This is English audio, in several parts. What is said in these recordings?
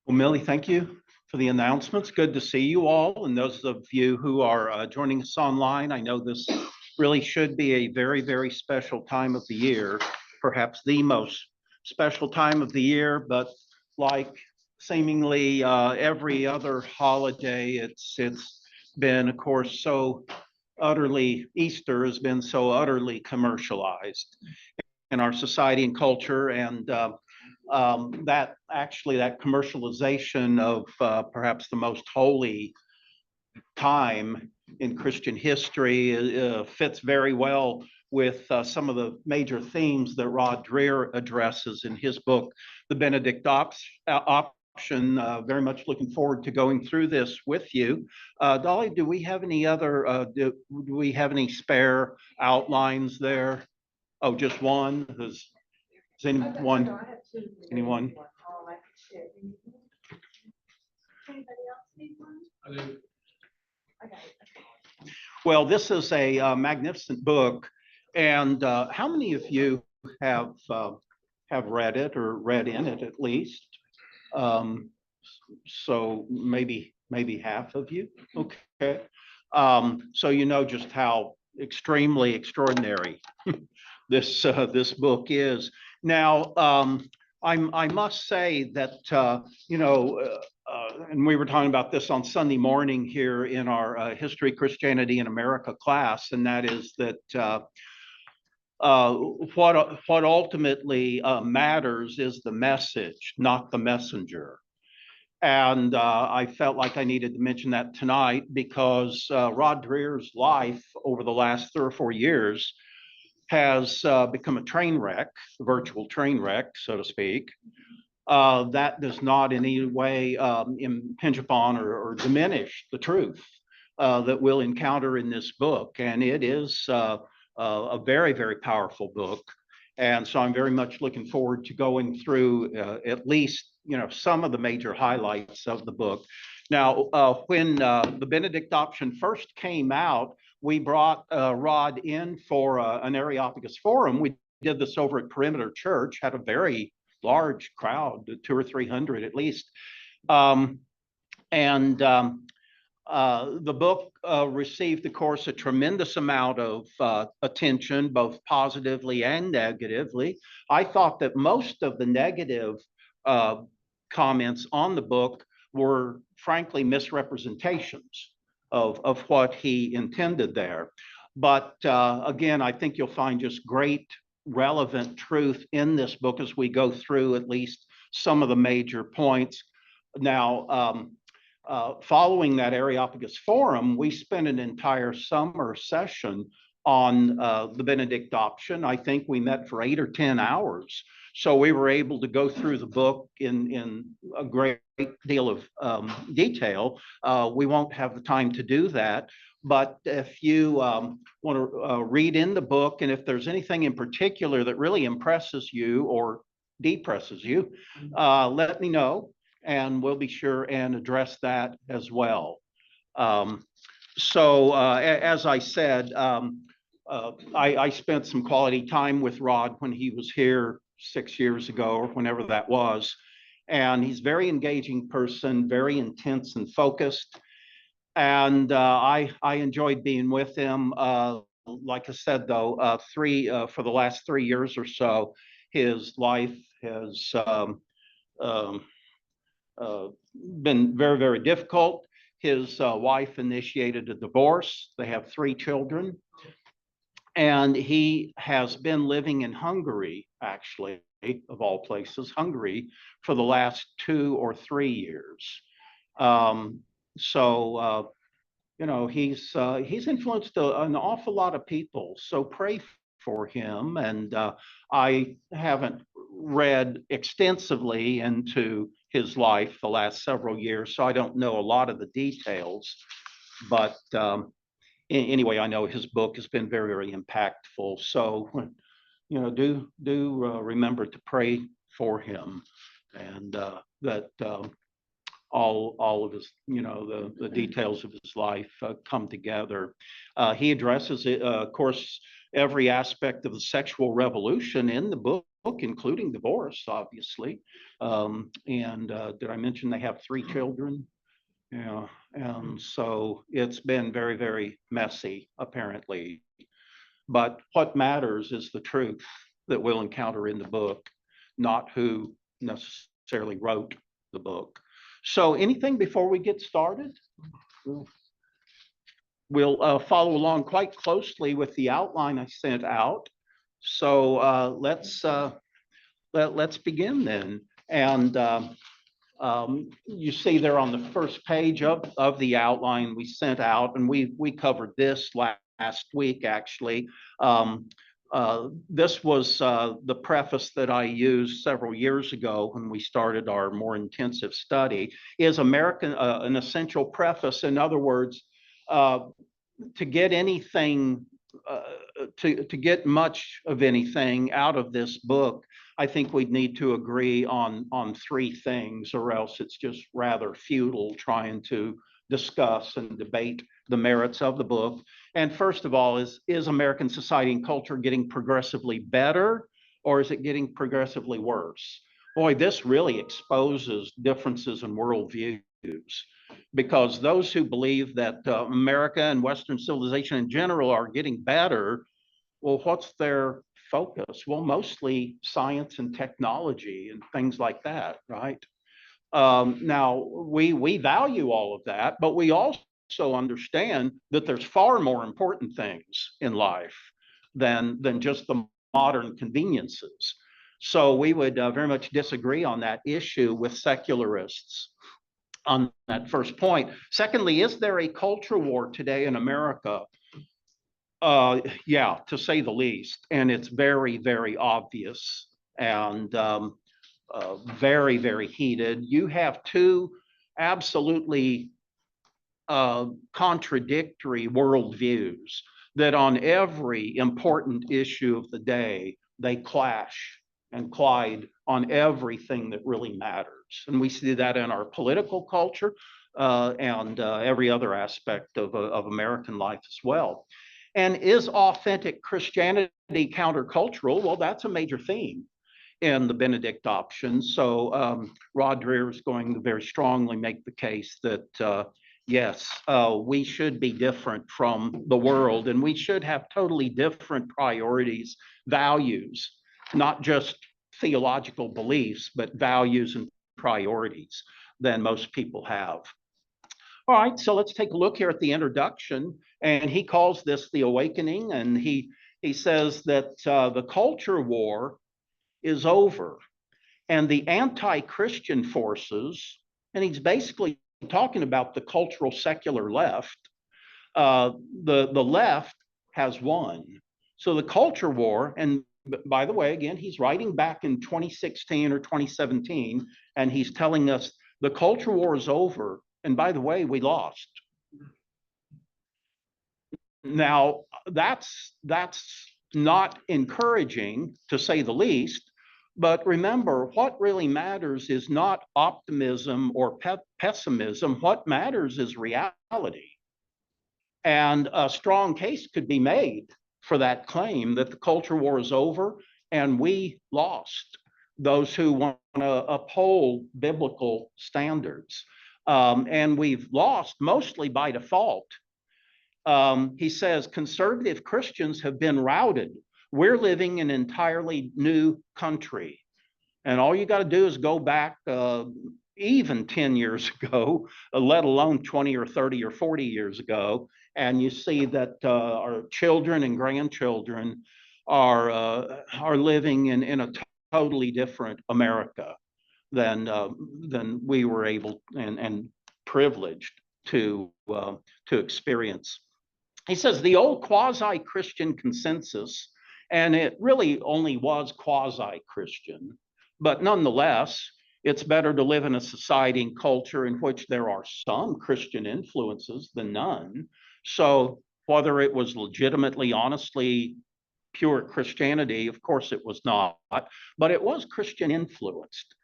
Well, Millie, thank you for the announcements. Good to see you all. And those of you who are joining us online, I know this really should be a very, very special time of the year, perhaps the most special time of the year, but like seemingly every other holiday, it's been, of course, so utterly, Easter has been so utterly commercialized in our society and culture. And that commercialization of perhaps the most holy time in Christian history fits very well with some of the major themes that Rod Dreher addresses in his book, The Benedict Option. Very much looking forward to going through this with you. Dolly, do we have any other, do we have any spare outlines there? Oh, just one? Does anyone? Anyone? Well, this is a magnificent book, and how many of you have read it or read in it at least? So maybe half of you. Okay. So you know just how extremely extraordinary this book is. Now, I must say that and we were talking about this on Sunday morning here in our History, Christianity in America class, and that is that what ultimately matters is the message, not the messenger. And I felt like I needed to mention that tonight because Rod Dreher's life over the last 3 or 4 years has become a train wreck, a virtual train wreck, so to speak. That does not in any way impinge upon or diminish the truth that we'll encounter in this book. And it is a very, very powerful book. And so I'm very much looking forward to going through at least, some of the major highlights of the book. Now, when the Benedict Option first came out, we brought Rod in for an Areopagus forum. We did this over at Perimeter Church, had a very large crowd, 200 or 300 at least. The book received, of course, a tremendous amount of attention, both positively and negatively. I thought that most of the negative comments on the book were frankly misrepresentations of what he intended there. But again, I think you'll find just great relevant truth in this book as we go through at least some of the major points. Now, following that Areopagus forum, we spent an entire summer session on the Benedict Option. I think we met for 8 or 10 hours. So we were able to go through the book in a great deal of detail. We won't have the time to do that. But if you want to read in the book, and if there's anything in particular that really impresses you or depresses you, let me know, and we'll be sure and address that as well. As I said, I spent some quality time with Rod when he was here 6 years ago or whenever that was. And he's a very engaging person, very intense and focused. And I enjoyed being with him. Like I said, though, for the last 3 years or so, his life has been very, very difficult. His wife initiated a divorce. They have 3 children. And he has been living in Hungary, actually, of all places, Hungary, for the last 2 or 3 years. He's influenced an awful lot of people. So pray for him. And I haven't read extensively into his life the last several years, so I don't know a lot of the details. But anyway, I know his book has been very, very impactful. So, do remember to pray for him, and that all of his, the details of his life come together. He addresses it, of course, every aspect of the sexual revolution in the book, including divorce, obviously. Did I mention they have 3 children? Yeah, and so it's been very, very messy, apparently. But what matters is the truth that we'll encounter in the book, not who necessarily wrote the book. So anything before we get started? We'll follow along quite closely with the outline I sent out. So let's begin then. And you see there on the first page of the outline we sent out, and we covered this last week, actually. This was the preface that I used several years ago when we started our more intensive study. Is American an essential preface? In other words, to get anything, to get much of anything out of this book, I think we'd need to agree on 3 things, or else it's just rather futile trying to discuss and debate the merits of the book. And first of all, is American society and culture getting progressively better, or is it getting progressively worse? Boy, this really exposes differences in worldviews, because those who believe that America and Western civilization in general are getting better, well, what's their focus? Well, mostly science and technology and things like that, right? Now, we value all of that, but we also understand that there's far more important things in life than just the modern conveniences. So we would very much disagree on that issue with secularists on that first point. Secondly, is there a culture war today in America? Yeah, to say the least. And it's very, very obvious and very, very heated. You have 2 absolutely contradictory worldviews that on every important issue of the day, they clash and collide on everything that really matters. And we see that in our political culture and every other aspect of American life as well. And is authentic Christianity countercultural? Well, that's a major theme in the Benedict Option. So Rod Dreher is going to very strongly make the case that yes, we should be different from the world, and we should have totally different priorities, values, not just theological beliefs, but values and priorities than most people have. All right, so let's take a look here at the introduction, and he calls this the awakening, and he says that the culture war is over, and the anti-Christian forces, and he's basically talking about the cultural secular left, the left has won. So the culture war, and by the way, again, he's writing back in 2016 or 2017, and he's telling us the culture war is over, and by the way, we lost. Now, that's not encouraging, to say the least. But remember, what really matters is not optimism or pessimism. What matters is reality. And a strong case could be made for that claim that the culture war is over and we lost, those who want to uphold biblical standards. And we've lost mostly by default. He says conservative Christians have been routed. We're living in an entirely new country. And all you got to do is go back even 10 years ago, let alone 20 or 30 or 40 years ago. And you see that our children and grandchildren are living in a totally different America than we were able and privileged to experience. He says the old quasi-Christian consensus, and it really only was quasi-Christian, but nonetheless, it's better to live in a society and culture in which there are some Christian influences than none. So whether it was legitimately, honestly, pure Christianity, of course it was not, but it was Christian influenced.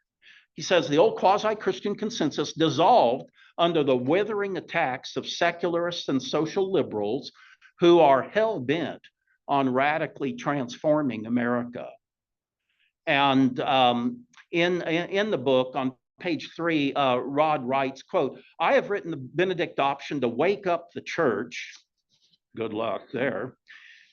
He says the old quasi-Christian consensus dissolved under the withering attacks of secularists and social liberals who are hell-bent on radically transforming America. And in the book, on page 3, Rod writes, quote, "I have written the Benedict Option to wake up the church," good luck there,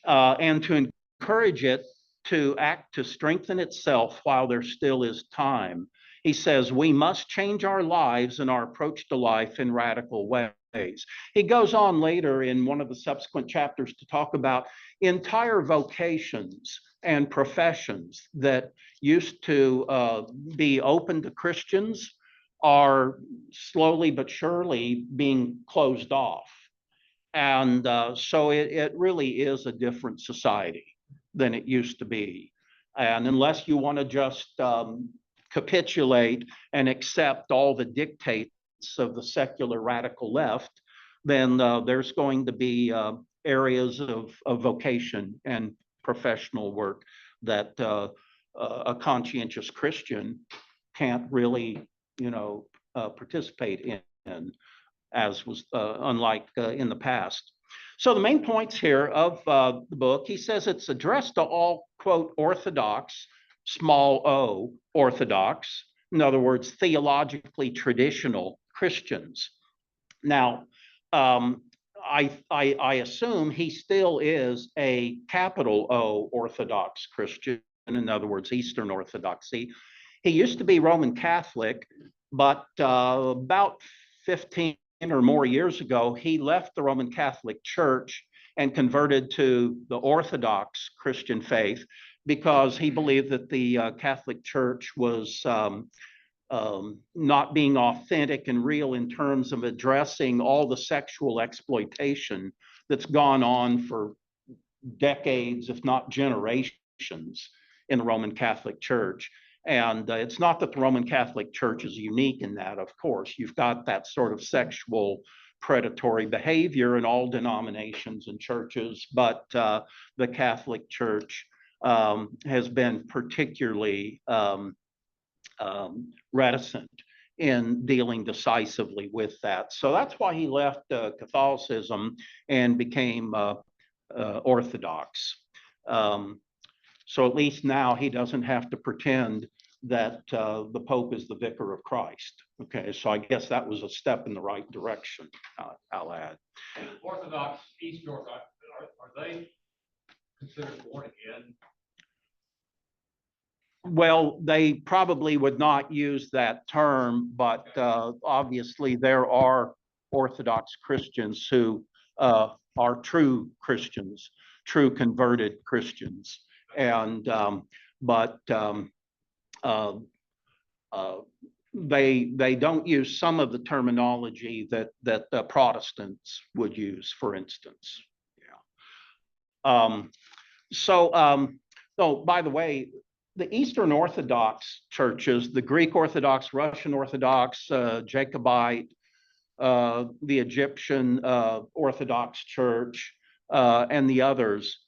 "and to encourage it to act to strengthen itself while there still is time." He says, "We must change our lives and our approach to life in radical ways." He goes on later in one of the subsequent chapters to talk about entire vocations and professions that used to be open to Christians are slowly but surely being closed off. And so it really is a different society than it used to be. And unless you want to just capitulate and accept all the dictates of the secular radical left, then there's going to be areas of vocation and professional work that a conscientious Christian can't really, participate in, as was unlike in the past. So the main points here of the book, he says it's addressed to all, quote, orthodox, small o, orthodox, in other words, theologically traditional Christians. Now, I assume he still is a capital O Orthodox Christian, in other words, Eastern Orthodoxy. He used to be Roman Catholic, but about 15 or more years ago, he left the Roman Catholic Church and converted to the Orthodox Christian faith because he believed that the Catholic Church was not being authentic and real in terms of addressing all the sexual exploitation that's gone on for decades, if not generations, in the Roman Catholic Church. And it's not that the Roman Catholic Church is unique in that, of course. You've got that sort of sexual predatory behavior in all denominations and churches, but the Catholic Church has been particularly reticent in dealing decisively with that. So that's why he left Catholicism and became Orthodox. So at least now he doesn't have to pretend that the Pope is the vicar of Christ. Okay, so I guess that was a step in the right direction, I'll add. Orthodox, Eastern Orthodox, are they considered born again? Well, they probably would not use that term, but obviously there are Orthodox Christians who are true Christians, true converted Christians. And they don't use some of the terminology that Protestants would use, for instance. Yeah. So by the way, the Eastern Orthodox churches, the Greek Orthodox, Russian Orthodox, Jacobite, the Egyptian Orthodox Church, and the others,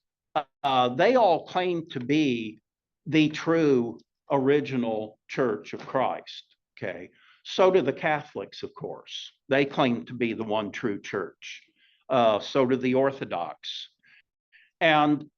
they all claim to be the true original Church of Christ. Okay, so do the Catholics, of course. They claim to be the one true church. So do the Orthodox. And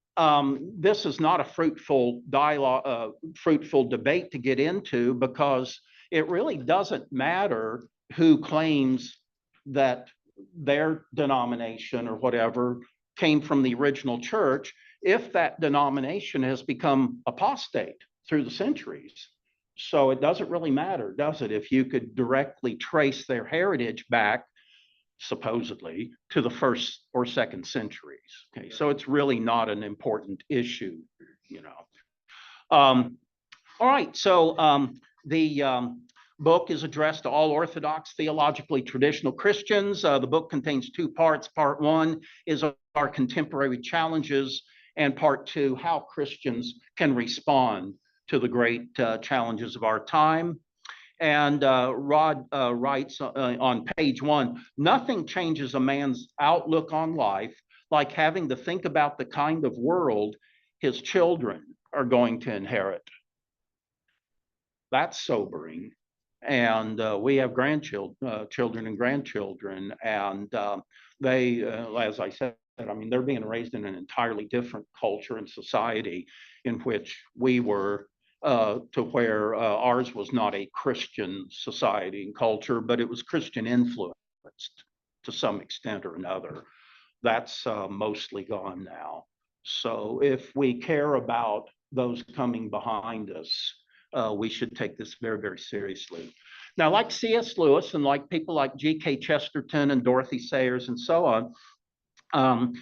this is not a fruitful dialogue, fruitful debate to get into, because it really doesn't matter who claims that their denomination or whatever came from the original church if that denomination has become apostate through the centuries. So it doesn't really matter, does it, if you could directly trace their heritage back, supposedly, to the first or second centuries. Okay, so it's really not an important issue, All right, so the book is addressed to all Orthodox, theologically traditional Christians. The book contains 2 parts. Part 1 is our contemporary challenges, and Part 2, how Christians can respond to the great challenges of our time. And Rod writes on page 1, nothing changes a man's outlook on life like having to think about the kind of world his children are going to inherit. That's sobering. And we have children and grandchildren, and they, as I said, I mean, they're being raised in an entirely different culture and society in which we were, to where ours was not a Christian society and culture, but it was Christian influenced to some extent or another. That's mostly gone now. So if we care about those coming behind us, we should take this very, very seriously. Now, like C.S. Lewis and like people like G.K. Chesterton and Dorothy Sayers and so on, Rod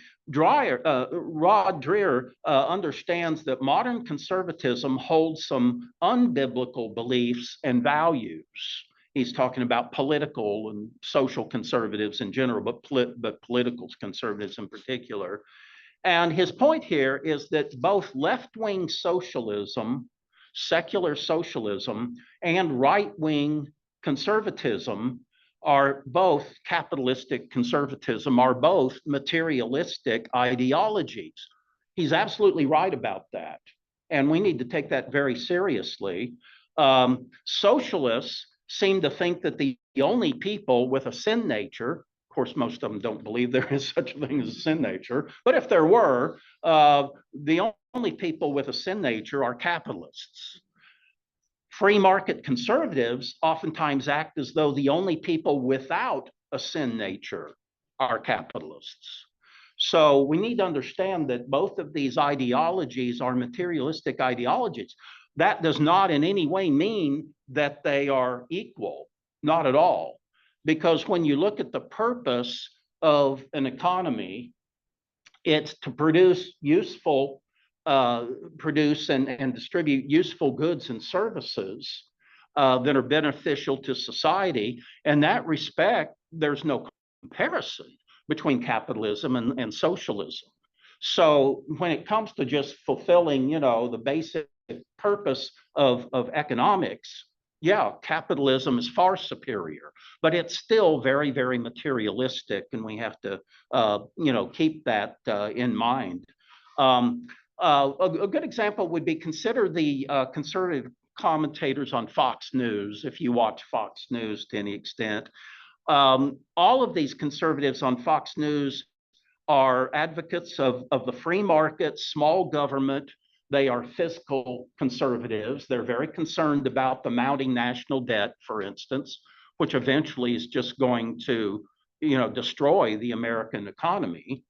Dreher understands that modern conservatism holds some unbiblical beliefs and values. He's talking about political and social conservatives in general, but political conservatives in particular. And his point here is that both left-wing socialism, secular socialism, and right-wing conservatism are both capitalistic conservatism, are both materialistic ideologies. He's absolutely right about that. And we need to take that very seriously. Socialists seem to think that the only people with a sin nature, of course, most of them don't believe there is such a thing as a sin nature, but if there were, the only people with a sin nature are capitalists. Free market conservatives oftentimes act as though the only people without a sin nature are capitalists. So we need to understand that both of these ideologies are materialistic ideologies. That does not in any way mean that they are equal, not at all. Because when you look at the purpose of an economy, it's to produce useful produce and distribute useful goods and services that are beneficial to society. In that respect, there's no comparison between capitalism and socialism. So when it comes to just fulfilling, the basic purpose of economics, yeah, capitalism is far superior, but it's still very, very materialistic, and we have to, keep that in mind. A good example would be consider the conservative commentators on Fox News, if you watch Fox News to any extent. All of these conservatives on Fox News are advocates of the free market, small government. They are fiscal conservatives. They're very concerned about the mounting national debt, for instance, which eventually is just going to, destroy the American economy.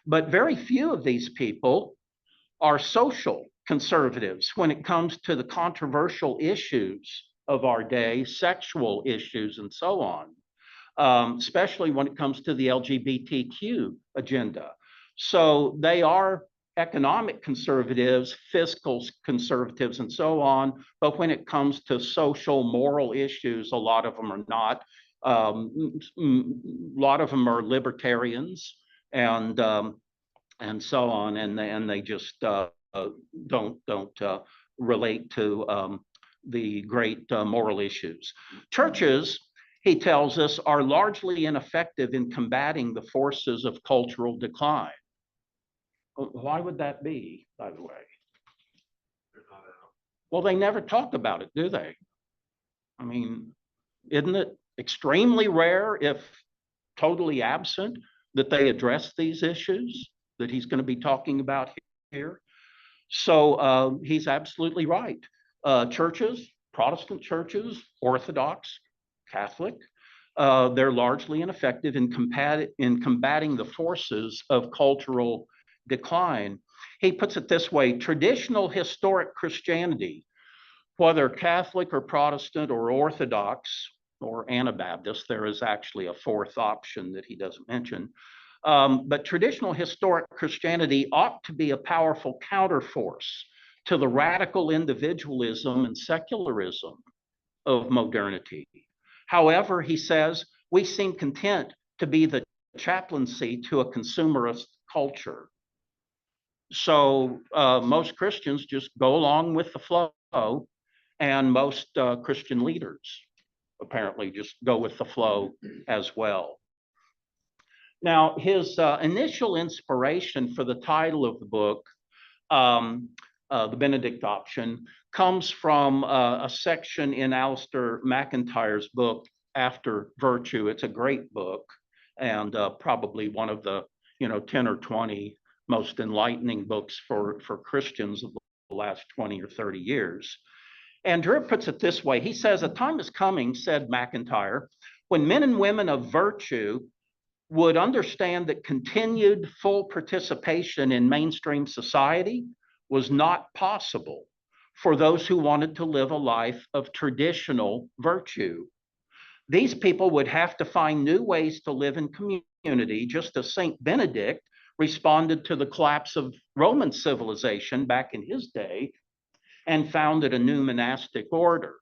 But very few of these people are social conservatives when it comes to the controversial issues of our day, sexual issues, and so on, especially when it comes to the LGBTQ agenda. So they are economic conservatives, fiscal conservatives, and so on. But when it comes to social, moral issues, a lot of them are not. A lot of them are libertarians and so on, and they just don't relate to the great moral issues. Churches, he tells us, are largely ineffective in combating the forces of cultural decline. Why would that be, by the way? Well, they never talk about it, do they? I mean, isn't it extremely rare, if totally absent, that they address these issues that he's going to be talking about here? So he's absolutely right. Churches, Protestant churches, Orthodox, Catholic, they're largely ineffective in combating the forces of cultural decline. He puts it this way: traditional historic Christianity, whether Catholic or Protestant or Orthodox or Anabaptist, there is actually a fourth option that he doesn't mention, but traditional historic Christianity ought to be a powerful counterforce to the radical individualism and secularism of modernity. However, he says, we seem content to be the chaplaincy to a consumerist culture. So most Christians just go along with the flow, and most Christian leaders apparently just go with the flow as well. Now, his initial inspiration for the title of the book, the Benedict Option, comes from a section in Alistair McIntyre's book, After Virtue. It's a great book, and probably one of the 10 or 20 most enlightening books for Christians of the last 20 or 30 years. And Dreher puts it this way. He says, a time is coming, said McIntyre, when men and women of virtue would understand that continued full participation in mainstream society was not possible for those who wanted to live a life of traditional virtue. These people would have to find new ways to live in community, just as St. Benedict responded to the collapse of Roman civilization back in his day and founded a new monastic order.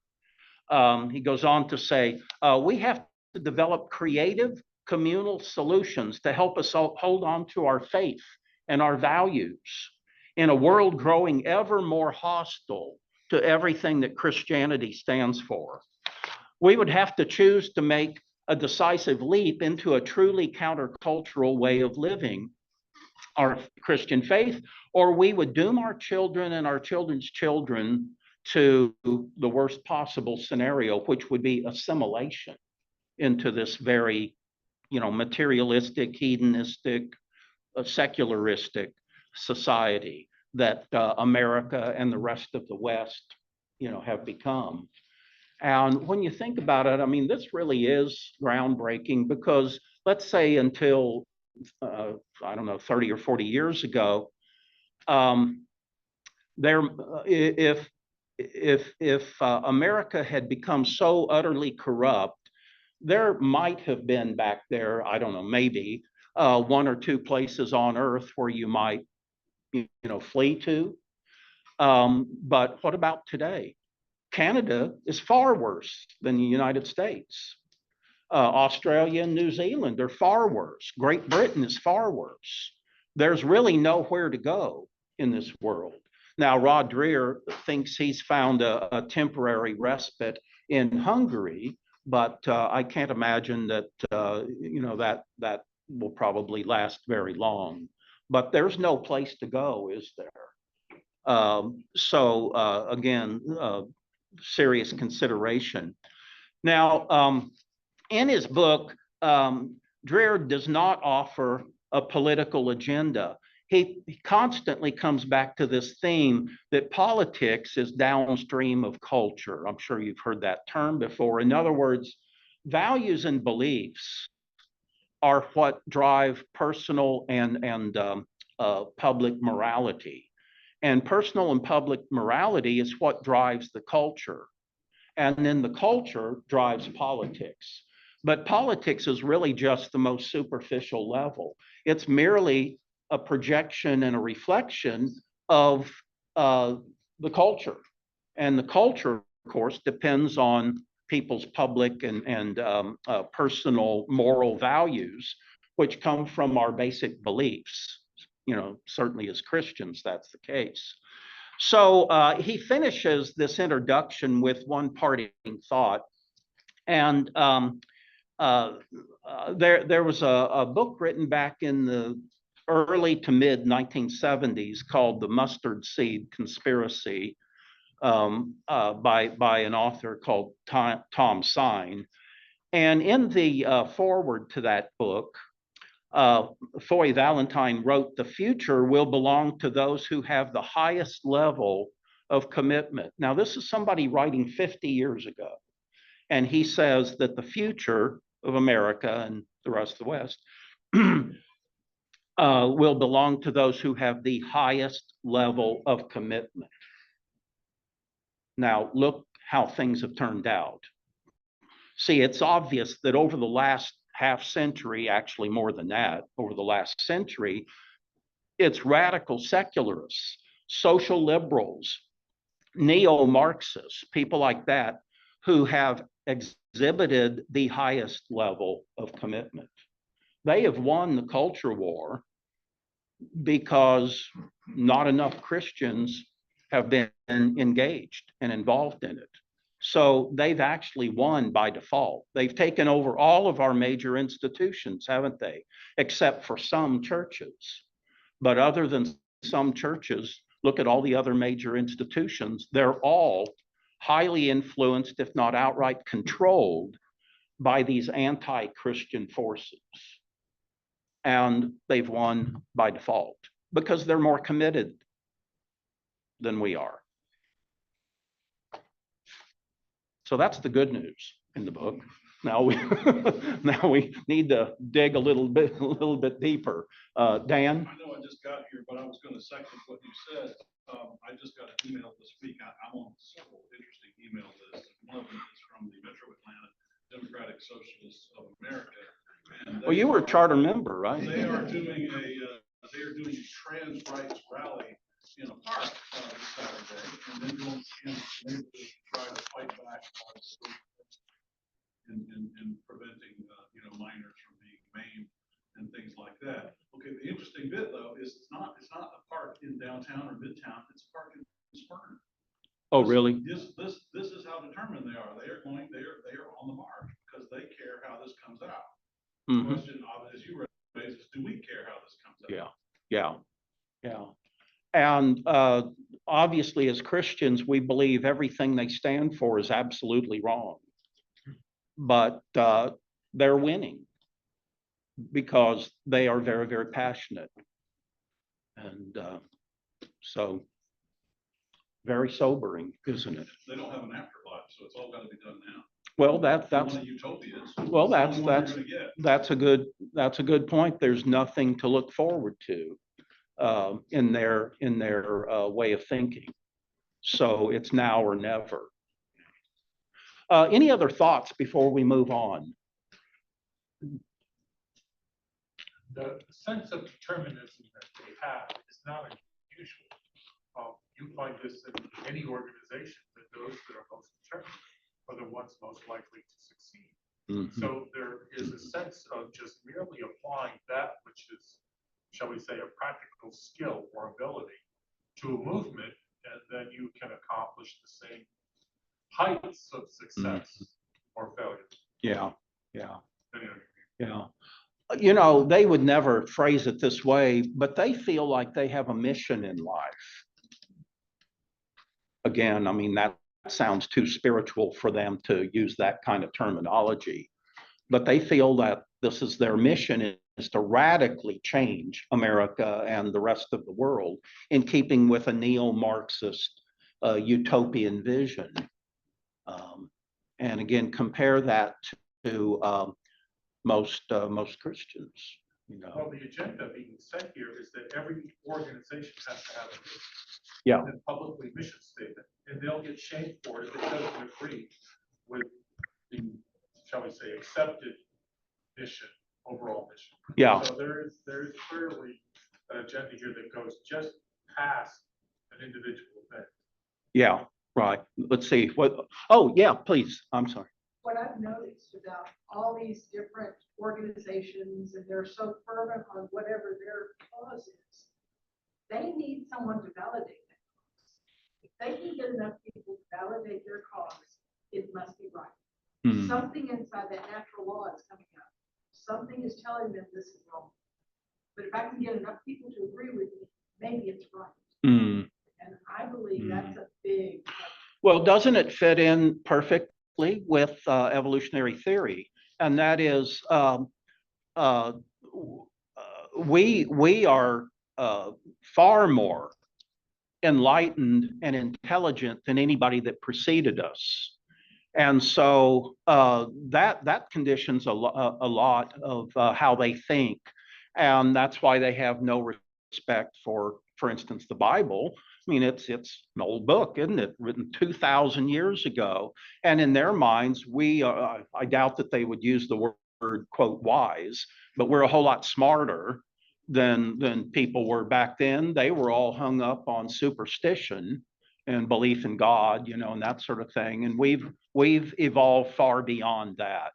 He goes on to say, we have to develop creative communal solutions to help us hold on to our faith and our values in a world growing ever more hostile to everything that Christianity stands for. We would have to choose to make a decisive leap into a truly countercultural way of living our Christian faith, or we would doom our children and our children's children to the worst possible scenario, which would be assimilation into this very, materialistic, hedonistic, secularistic society that America and the rest of the West, have become. And when you think about it, I mean, this really is groundbreaking because let's say until, I don't know, 30 or 40 years ago, if America had become so utterly corrupt, there might have been back there, I don't know, maybe one or two places on earth where you might, flee to. But what about today? Canada is far worse than the United States. Australia and New Zealand are far worse. Great Britain is far worse. There's really nowhere to go in this world. Now, Rod Dreher thinks he's found a temporary respite in Hungary, but I can't imagine that, that will probably last very long. But there's no place to go, is there? Again, serious consideration. Now, in his book, Dreher does not offer a political agenda. He constantly comes back to this theme that politics is downstream of culture. I'm sure you've heard that term before. In other words, values and beliefs are what drive personal and public morality. And personal and public morality is what drives the culture. And then the culture drives politics. But politics is really just the most superficial level. It's merely a projection and a reflection of the culture. And the culture, of course, depends on people's public and personal moral values, which come from our basic beliefs. Certainly as Christians, that's the case. So he finishes this introduction with one parting thought. And there was a book written back in the early to mid 1970s called The Mustard Seed Conspiracy by an author called Tom Sine. And in the foreword to that book, Foy Valentine wrote, "The future will belong to those who have the highest level of commitment." Now, this is somebody writing 50 years ago. And he says that the future of America and the rest of the West will belong to those who have the highest level of commitment. Now, look how things have turned out. See, it's obvious that over the last half century, actually more than that, over the last century, it's radical secularists, social liberals, neo-Marxists, people like that, who have exhibited the highest level of commitment. They have won the culture war because not enough Christians have been engaged and involved in it. So they've actually won by default. They've taken over all of our major institutions, haven't they? Except for some churches. But other than some churches, look at all the other major institutions. They're all highly influenced, if not outright controlled, by these anti-Christian forces. and they've won by default because they're more committed than we are. So that's the good news in the book. Now we now we need to dig a little bit deeper. Dan? I know I just got here, but I was going to second what you said. I just got an email this week. I'm on several interesting email lists. One of them is from the Metro Atlanta Democratic Socialists of America. And well, you were a charter member, right? They are doing a trans rights rally in a park this Saturday, and then going to try to fight back in preventing minors from being maimed and things like that. Okay, the interesting bit though is it's not a park in downtown or midtown. It's a park in Smyrna. Oh, really? This is how determined they are. They are on the march because they care how this comes out. The question, as you raised, is do we care how this comes out? Yeah. And obviously, as Christians, we believe everything they stand for is absolutely wrong. But they're winning because they are very, very passionate. And so very sobering, isn't it? They don't have an afterlife, so it's all got to be done now. Well, that's utopias. Well, that's a good point. There's nothing to look forward to in their way of thinking. So it's now or never. Any other thoughts before we move on? The sense of determinism that they have is not unusual. You find this in any organization, that those that are most determined are the ones most likely to succeed. So there is a sense of just merely applying that which is, shall we say, a practical skill or ability to a movement, and then you can accomplish the same heights of success or failure. Yeah. Anyway. They would never phrase it this way, but they feel like they have a mission in life. Again, I mean, that sounds too spiritual for them to use that kind of terminology, but they feel that this is their mission, is to radically change America and the rest of the world in keeping with a neo-Marxist utopian vision. And again, compare that to most Christians. Well, the agenda being set here is that every organization has to have a publicly mission statement, and they'll get shamed for it if it doesn't agree with the, shall we say, accepted mission, overall mission. Yeah. So there is clearly an agenda here that goes just past an individual event. Yeah, right. Let's see what. Oh, yeah, please. I'm sorry. What I've noticed about all these different organizations, and they're so fervent on whatever their cause is, they need someone to validate that cause. If they can get enough people to validate their cause, it must be right. Something inside that natural law is coming up. Something is telling them this is wrong. But if I can get enough people to agree with me, maybe it's right. And I believe that's a big. Well, doesn't it fit in perfectly with evolutionary theory? And that is, we are far more enlightened and intelligent than anybody that preceded us. And so that conditions a lot of how they think. And that's why they have no respect for instance, the Bible. I mean, it's an old book, isn't it? Written 2,000 years ago. And in their minds, I doubt that they would use the word, quote, wise, but we're a whole lot smarter than people were back then. They were all hung up on superstition and belief in God, and that sort of thing. And we've evolved far beyond that.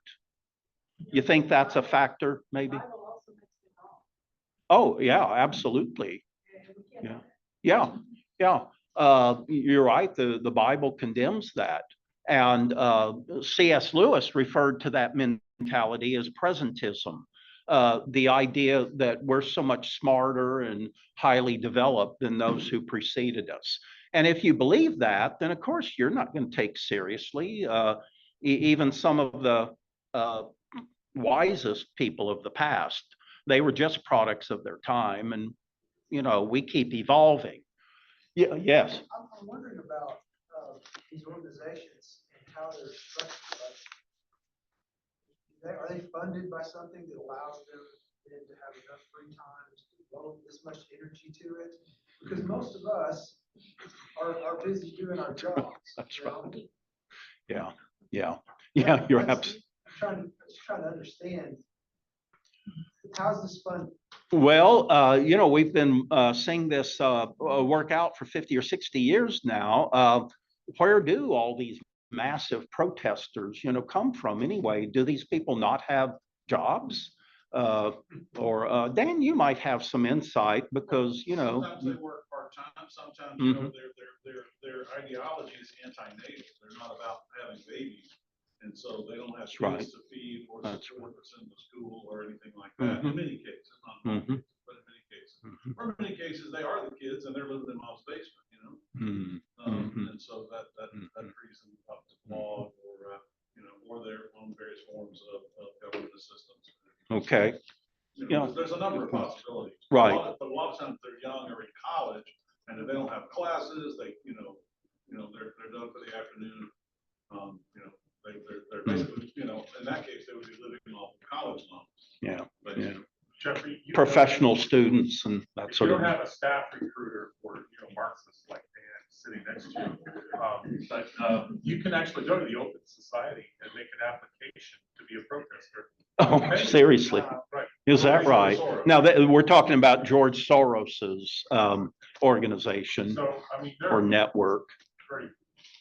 You think that's a factor, maybe? Oh, yeah, absolutely. Yeah. You're right. The Bible condemns that. And C.S. Lewis referred to that mentality as presentism. The idea that we're so much smarter and highly developed than those who preceded us. And if you believe that, then of course you're not going to take seriously even some of the wisest people of the past They were just products of their time, and we keep evolving. Yeah, yes. I'm wondering about these organizations and how they're structured. Are they funded by something that allows them then to have enough free time to devote this much energy to it? Because most of us are busy doing our jobs. That's right. Yeah, you're absolutely. I'm trying to understand, how's this funded? Well, we've been seeing this work out for 50 or 60 years now. Where do all these massive protesters, come from anyway? Do these people not have jobs? Or Dan, you might have some insight because, Sometimes they work part-time, sometimes, their ideology is anti-natal. They're not about having babies. And so they don't have kids to feed or support or send to school or anything like that. In many cases, not in all cases, but in many cases. Or in many cases, they are the kids and they're living in mom's basement, And so that frees them up to blog or their own various forms of government assistance. Okay. There's a number of possibilities. Right. But a lot of times they're young or in college, and if they don't have classes, they're done for the afternoon. They're basically, in that case, they would be living off of college loans. Yeah. Jeffrey, Professional students and that if sort you of. don't have a staff recruiter for Marxists like Dan sitting next to you, but you can actually go to the Open Society and make an application to be a protester. Oh, seriously? Right. Is that right? Now, we're talking about George Soros's organization So, or network.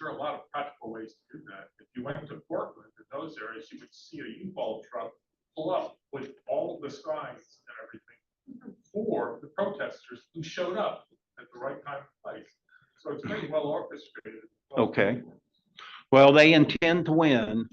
there are a lot of practical ways to do that. If you went to Portland, in those areas, you would see a U-Haul truck pull up with all of the signs and everything for the protesters who showed up at the right time and place. So it's very well orchestrated. Okay. Well, they intend to win.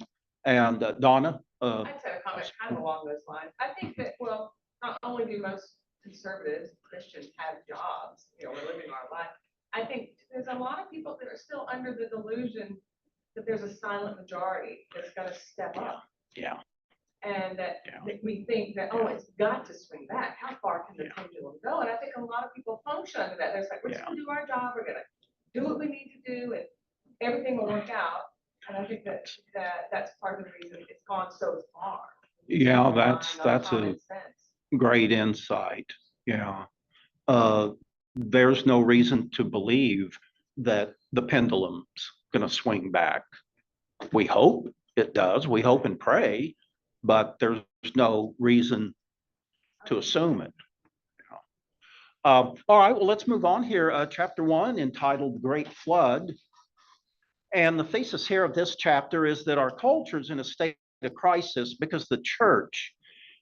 And Donna? I just had a comment kind of along those lines. I think that, well, not only do most conservatives, Christians have jobs, we're living our life. I think there's a lot of people that are still under the delusion that there's a silent majority that's going to step up. Yeah. And that we think that, it's got to swing back. How far can the pendulum go? And I think a lot of people function under that. They're like, we're just going to do our job. We're going to do what we need to do, and everything will work out. And I think that's part of the reason it's gone so far. Yeah, that's a great insight. Yeah. There's no reason to believe that the pendulum's going to swing back. We hope it does. We hope and pray, but there's no reason to assume it. All right, well, let's move on here. Chapter 1, entitled Great Flood. And the thesis here of this chapter is that our culture is in a state of crisis because the church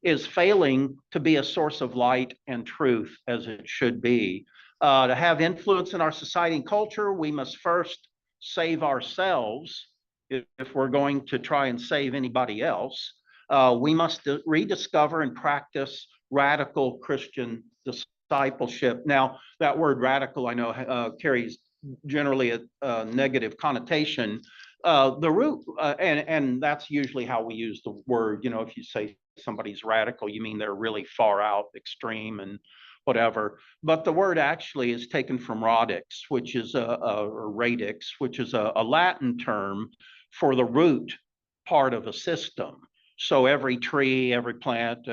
is failing to be a source of light and truth as it should be. To have influence in our society and culture, we must first save ourselves. If we're going to try and save anybody else, we must rediscover and practice radical Christian discipleship. Now, that word radical, I know, carries generally a negative connotation. The root, and that's usually how we use the word, if you say somebody's radical, you mean they're really far out, extreme, and whatever. But the word actually is taken from radix, which is or radix, which is a Latin term for the root part of a system. So every tree, every plant,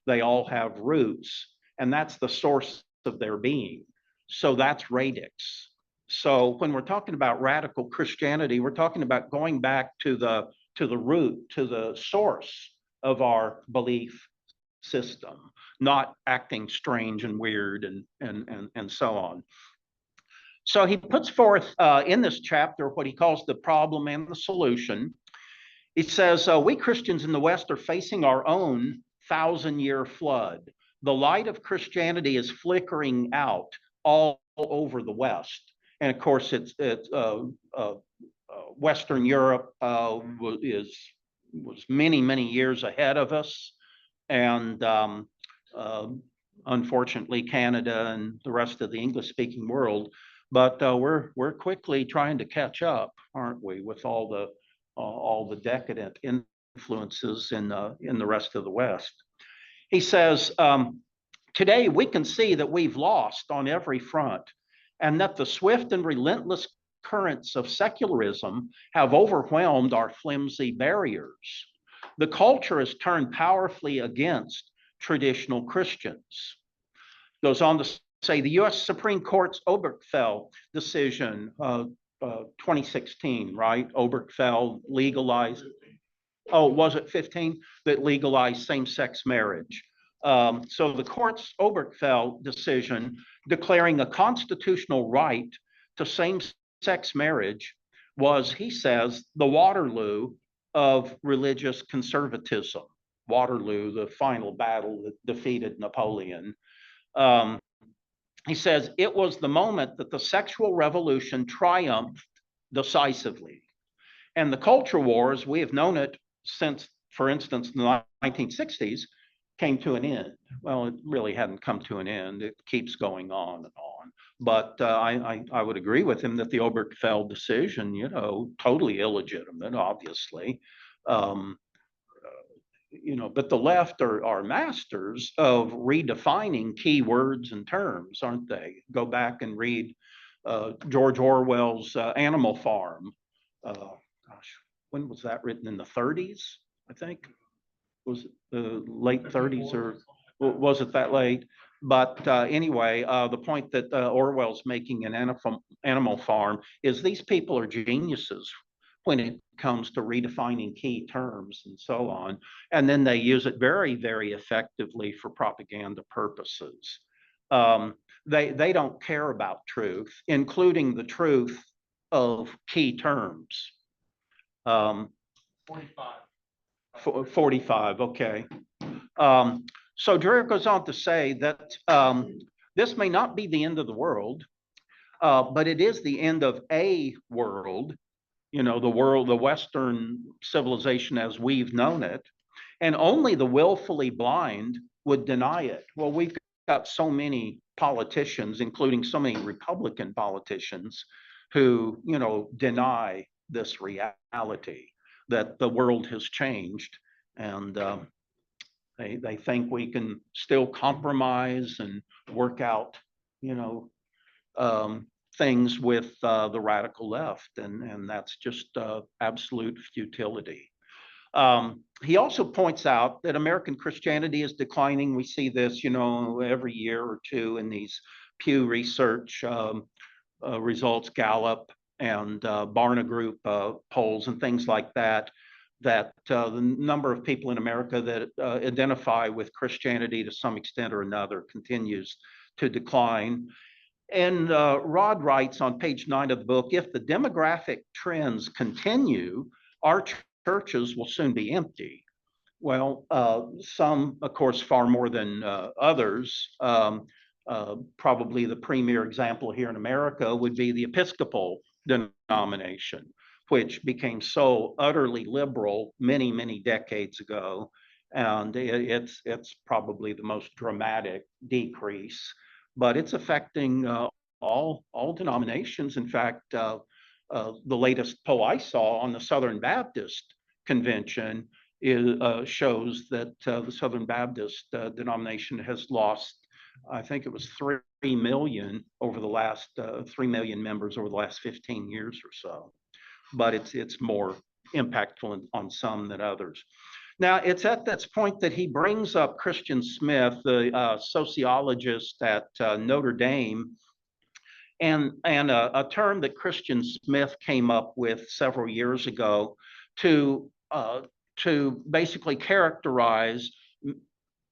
they all have roots, and that's the source of their being. So that's radix. So when we're talking about radical Christianity, we're talking about going back to the root, to the source of our belief system, not acting strange and weird and so on. So he puts forth in this chapter what he calls the problem and the solution. He says, we Christians in the West are facing our own 1,000-year flood. The light of Christianity is flickering out all over the West. And of course, it's Western Europe was many, many years ahead of us. And unfortunately, Canada and the rest of the English-speaking world. But we're quickly trying to catch up, aren't we, with all the decadent influences in the rest of the West. He says, today we can see that we've lost on every front, and that the swift and relentless currents of secularism have overwhelmed our flimsy barriers. The culture has turned powerfully against traditional Christians. Goes on to say the U.S. Supreme Court's Obergefell decision, 2016, right? Obergefell legalized. Oh, was it 15 that legalized same-sex marriage? So the court's Obergefell decision declaring a constitutional right to same-sex marriage was, he says, the Waterloo of religious conservatism. Waterloo, the final battle that defeated Napoleon. He says it was the moment that the sexual revolution triumphed decisively. And the culture wars, we have known it since, for instance, the 1960s, came to an end. Well, it really hadn't come to an end. It keeps going on and on. But I would agree with him that the Obergefell decision, totally illegitimate, obviously. But the left are masters of redefining key words and terms, aren't they? Go back and read George Orwell's Animal Farm. Gosh, when was that written? In the 30s, I think. Was it the late 30s, or was it that late? But anyway, the point that Orwell's making in Animal Farm is these people are geniuses when it comes to redefining key terms and so on. And then they use it very, very effectively for propaganda purposes. They don't care about truth, including the truth of key terms. 45, okay. So Dreher goes on to say that this may not be the end of the world, but it is the end of a world, the world, the Western civilization as we've known it, and only the willfully blind would deny it. Well, we've got so many politicians, including so many Republican politicians, who, deny this reality that the world has changed, and they think we can still compromise and work out, things with the radical left, and that's just absolute futility. He also points out that American Christianity is declining. We see this, every year or two in these Pew Research results, Gallup and Barna Group polls and things like that, that the number of people in America that identify with Christianity to some extent or another continues to decline. And Rod writes on page 9 of the book, if the demographic trends continue, our churches will soon be empty. Well, some, of course, far more than others. Probably the premier example here in America would be the Episcopal denomination, which became so utterly liberal many, many decades ago. And it's probably the most dramatic decrease, but it's affecting all denominations. In fact, the latest poll I saw on the Southern Baptist Convention shows that the Southern Baptist denomination has lost, I think it was 3 million over the last 3 million members over the last 15 years or so. But it's more impactful on some than others. Now, it's at this point that he brings up Christian Smith, the sociologist at Notre Dame, and a term that Christian Smith came up with several years ago to basically characterize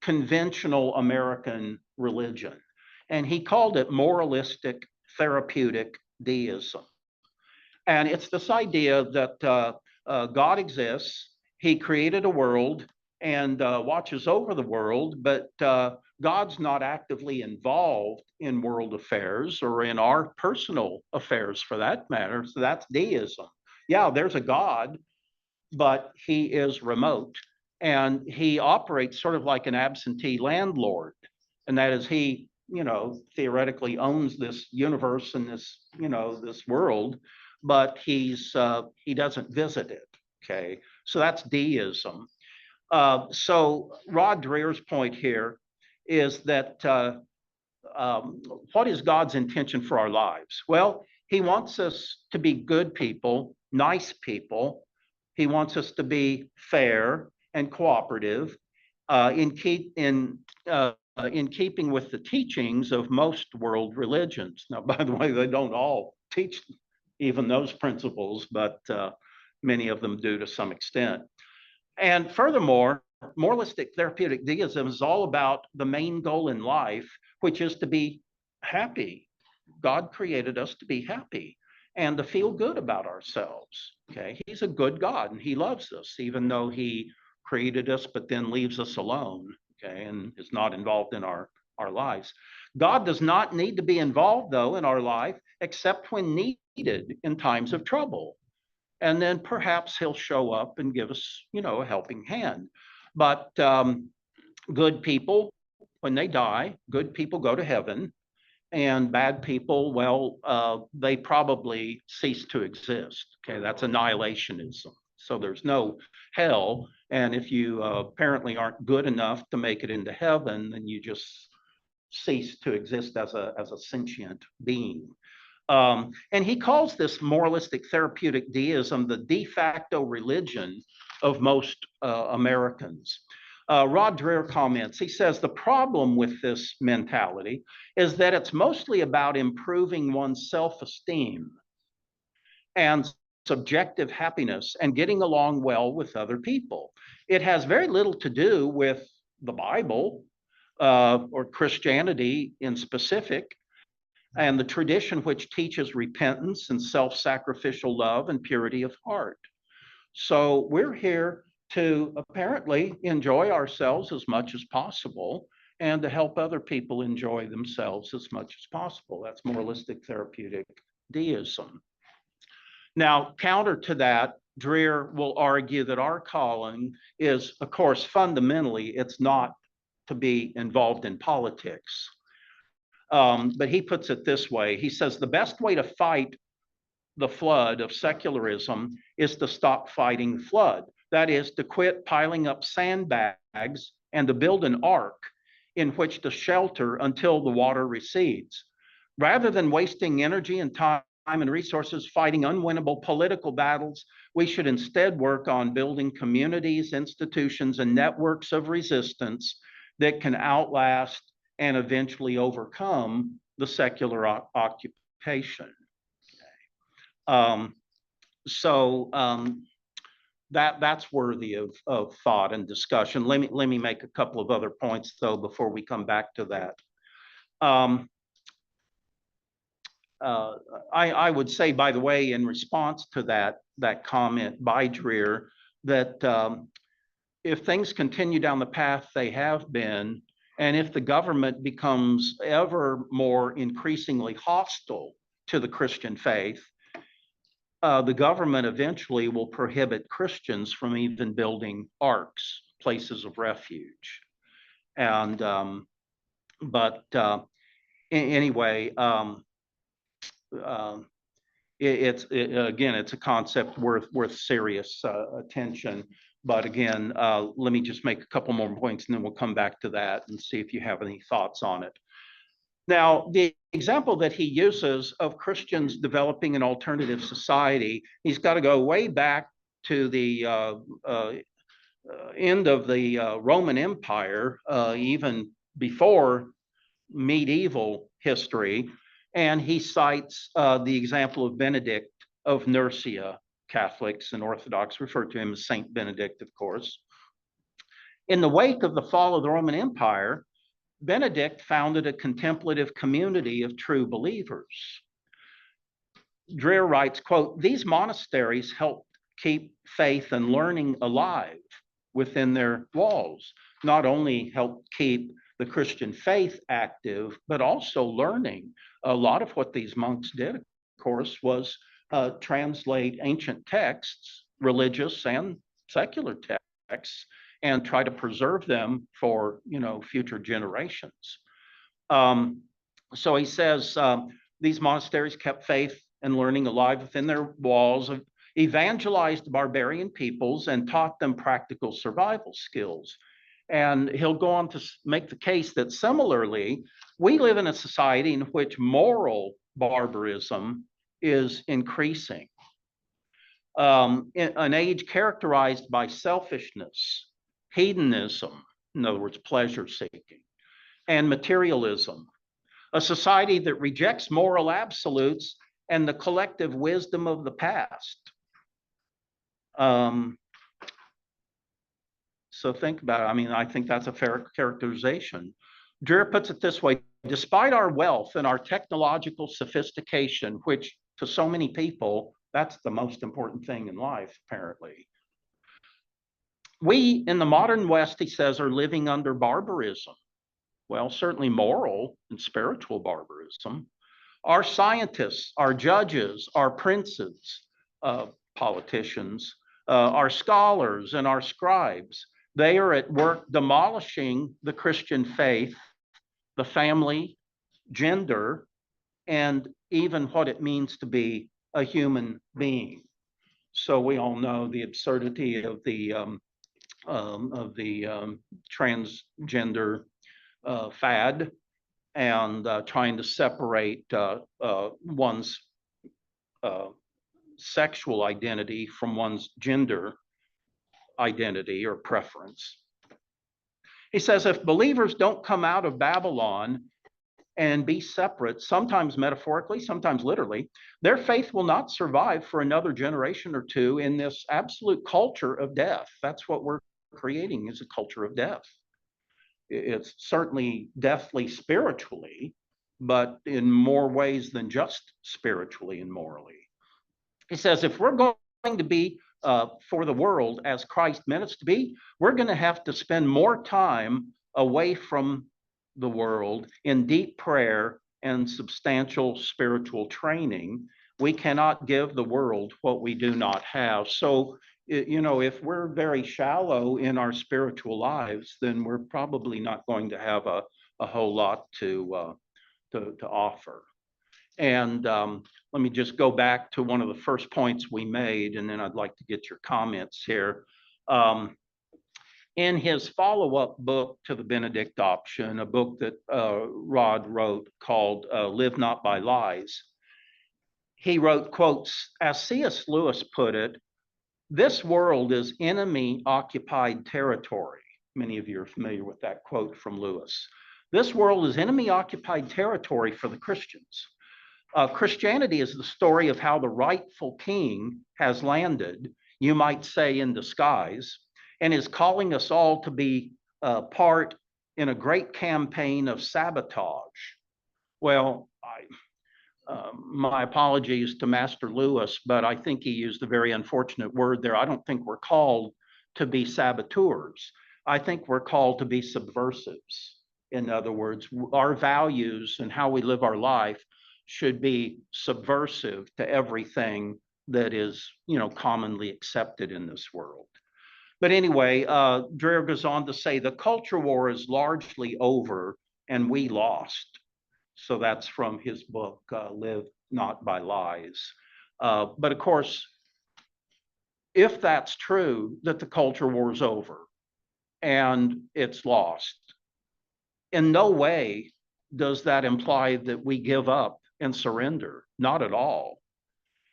conventional American religion. And he called it moralistic therapeutic deism. And it's this idea that God exists, he created a world and watches over the world, but God's not actively involved in world affairs or in our personal affairs for that matter. So that's deism. Yeah, there's a God, but he is remote and he operates sort of like an absentee landlord. And that is he, theoretically owns this universe and this, this world, but he doesn't visit it. Okay, so that's deism. So Rod Dreher's point here is that what is God's intention for our lives? Well, he wants us to be good people, nice people. He wants us to be fair and cooperative in keeping with the teachings of most world religions. Now, by the way, they don't all teach even those principles, but many of them do to some extent. And furthermore, moralistic therapeutic deism is all about the main goal in life, which is to be happy. God created us to be happy and to feel good about ourselves. Okay, he's a good God and he loves us, even though he created us, but then leaves us alone. Okay, and is not involved in our lives. God does not need to be involved, though, in our life, except when needed in times of trouble. And then perhaps he'll show up and give us, a helping hand. But good people, when they die, good people go to heaven, and bad people, well, they probably cease to exist. Okay, that's annihilationism. So there's no hell, and if you apparently aren't good enough to make it into heaven, then you just cease to exist as a sentient being. And he calls this moralistic therapeutic deism the de facto religion of most Americans. Rod Dreher comments, he says, the problem with this mentality is that it's mostly about improving one's self-esteem and subjective happiness and getting along well with other people. It has very little to do with the Bible or Christianity in specific, and the tradition which teaches repentance and self-sacrificial love and purity of heart. So we're here to apparently enjoy ourselves as much as possible and to help other people enjoy themselves as much as possible. That's moralistic therapeutic deism. Now, counter to that, Dreher will argue that our calling is, of course, fundamentally, it's not to be involved in politics. But he puts it this way. He says, the best way to fight the flood of secularism is to stop fighting the flood. That is, to quit piling up sandbags and to build an ark in which to shelter until the water recedes. Rather than wasting energy and time and resources fighting unwinnable political battles, we should instead work on building communities, institutions, and networks of resistance that can outlast and eventually overcome the secular occupation. That's worthy of thought and discussion. Let me make a couple of other points, though, before we come back to that. I would say, by the way, in response to that comment by Dreher, that if things continue down the path they have been, and if the government becomes ever more increasingly hostile to the Christian faith, the government eventually will prohibit Christians from even building arks, places of refuge. And anyway, it's a concept worth serious attention. But again, let me just make a couple more points and then we'll come back to that and see if you have any thoughts on it. Now, the example that he uses of Christians developing an alternative society, he's got to go way back to the end of the Roman Empire, even before medieval history. And he cites the example of Benedict of Nursia. Catholics and Orthodox refer to him as Saint Benedict, of course. In the wake of the fall of the Roman Empire, Benedict founded a contemplative community of true believers. Dreher writes, quote, these monasteries help keep faith and learning alive within their walls, not only help keep the Christian faith active, but also learning. A lot of what these monks did, of course, was translate ancient texts, religious and secular texts, and try to preserve them for future generations. So he says these monasteries kept faith and learning alive within their walls, evangelized barbarian peoples and taught them practical survival skills. And he'll go on to make the case that similarly, we live in a society in which moral barbarism is increasing. In an age characterized by selfishness, hedonism, in other words, pleasure seeking, and materialism, a society that rejects moral absolutes and the collective wisdom of the past. So think about it. I mean, I think that's a fair characterization. Dreher puts it this way: despite our wealth and our technological sophistication, which to so many people, that's the most important thing in life, apparently. We in the modern West, he says, are living under barbarism. Well, certainly moral and spiritual barbarism. Our scientists, our judges, our princes, politicians, our scholars and our scribes, they are at work demolishing the Christian faith, the family, gender, and even what it means to be a human being. So we all know the absurdity of the transgender fad, and trying to separate one's sexual identity from one's gender identity or preference. He says if believers don't come out of Babylon and be separate, sometimes metaphorically, sometimes literally, their faith will not survive for another generation or two in this absolute culture of death. That's what we're creating, is a culture of death. It's certainly deathly spiritually, but in more ways than just spiritually and morally. He says if we're going to be for the world as Christ meant us to be, we're going to have to spend more time away from the world in deep prayer and substantial spiritual training. We cannot give the world what we do not have. So, you know, if we're very shallow in our spiritual lives, then we're probably not going to have a whole lot to offer. And let me just go back to one of the first points we made, and then I'd like to get your comments here. In his follow-up book to the Benedict Option, a book that Rod wrote called Live Not by Lies, he wrote, quotes, as C.S. Lewis put it, this world is enemy-occupied territory. Many of you are familiar with that quote from Lewis. This world is enemy-occupied territory for the Christians. Christianity is the story of how the rightful king has landed, you might say in disguise, and is calling us all to be part in a great campaign of sabotage. Well, my apologies to Master Lewis, but I think he used a very unfortunate word there. I don't think we're called to be saboteurs. I think we're called to be subversives. In other words, our values and how we live our life should be subversive to everything that is, you know, commonly accepted in this world. But anyway, Dreher goes on to say the culture war is largely over and we lost. So that's from his book, Live Not by Lies. But of course, if that's true, that the culture war is over and it's lost, in no way does that imply that we give up and surrender. Not at all.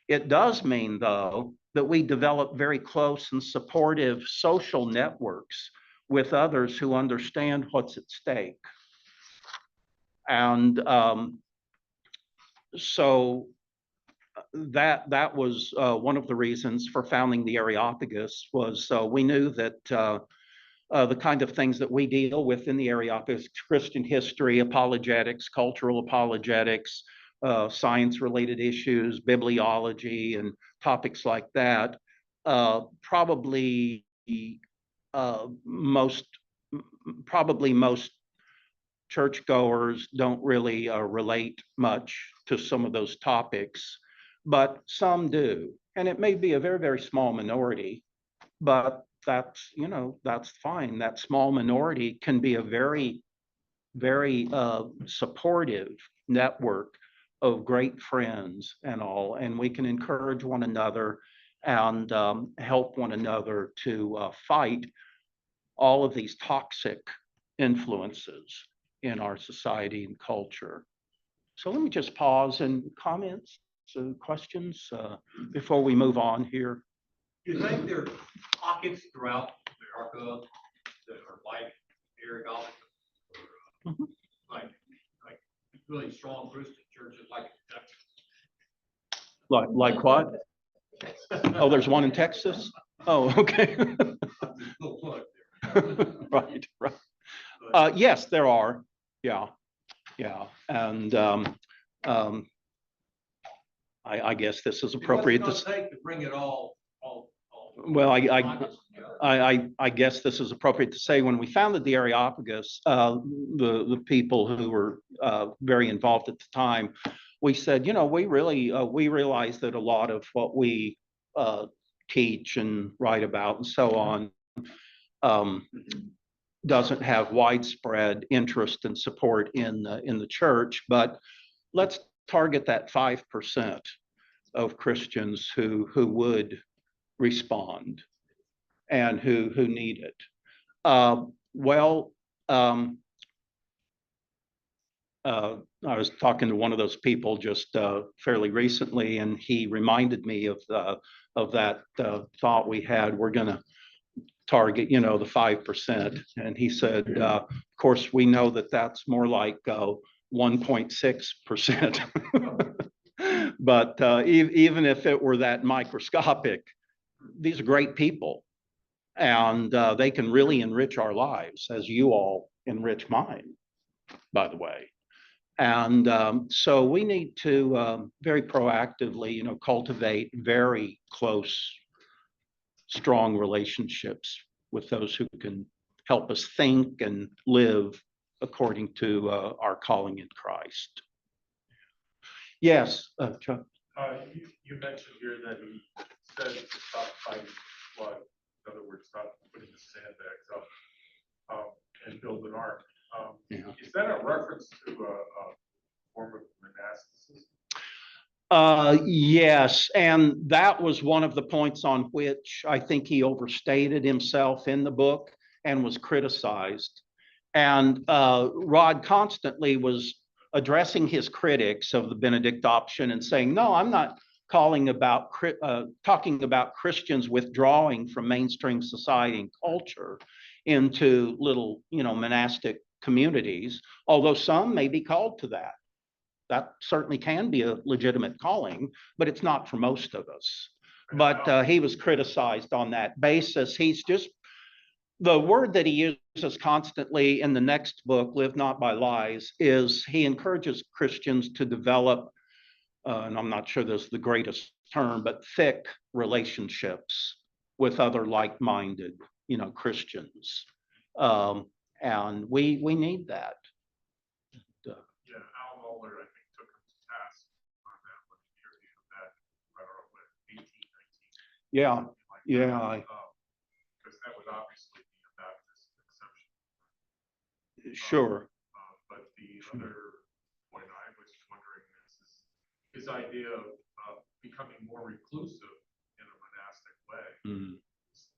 It does mean, though, that we develop very close and supportive social networks with others who understand what's at stake. And so that was one of the reasons for founding the Areopagus, was we knew that the kind of things that we deal with in the Areopagus, Christian history, apologetics, cultural apologetics, science-related issues, bibliology, and topics like that, probably most churchgoers don't really relate much to some of those topics, but some do. And it may be a very, very small minority, but that's, you know, that's fine. That small minority can be a very, very supportive network of great friends and all, and we can encourage one another and help one another to fight all of these toxic influences in our society and culture. So let me just pause and comments, so questions before we move on here. Do you think there are pockets throughout America that are like Aragon? Mhm. Like really strong Christian churches like Like what? Oh, there's one in Texas? Oh, okay. Little plug there. Right, right. But Yes, there are. Yeah, yeah. And I guess this is appropriate. What's it gonna take to bring it all. Well, pockets together? I guess this is appropriate to say when we founded the Areopagus, the people who were very involved at the time, we said, you know, we realize that a lot of what we teach and write about and so on doesn't have widespread interest and support in the church, but let's target that 5% of Christians who would respond and who need it. I was talking to one of those people just fairly recently, and he reminded me of that thought we had. We're going to target, you know, the 5%, and he said, of course, we know that that's more like 1.6%. But even if it were that microscopic, these are great people, and they can really enrich our lives, as you all enrich mine, by the way. And so we need to very proactively, you know, cultivate very close, strong relationships with those who can help us think and live according to our calling in Christ. Yes, Chuck. You mentioned here that he said to stop fighting blood. In other words, stop putting the sandbags up and build an ark. Yeah. Is that a reference to a form of monasticism? Yes, and that was one of the points on which I think he overstated himself in the book and was criticized. And Rod constantly was addressing his critics of the Benedict Option and saying, no, I'm not talking about Christians withdrawing from mainstream society and culture into little, you know, monastic communities, although some may be called to that. That certainly can be a legitimate calling, but it's not for most of us. But he was criticized on that basis. He's just, the word that he uses constantly in the next book, Live Not by Lies, is he encourages Christians to develop, and I'm not sure this is the greatest term, but thick relationships with other like-minded, you know, Christians. And we need that. Yeah, Al Mohler, I think, took him to task on that when he interviewed that, I don't know, what, 18, 19. Yeah, Like yeah. because that would obviously be a Baptist exception. Sure. But the other point I was wondering is his idea of becoming more reclusive in a monastic way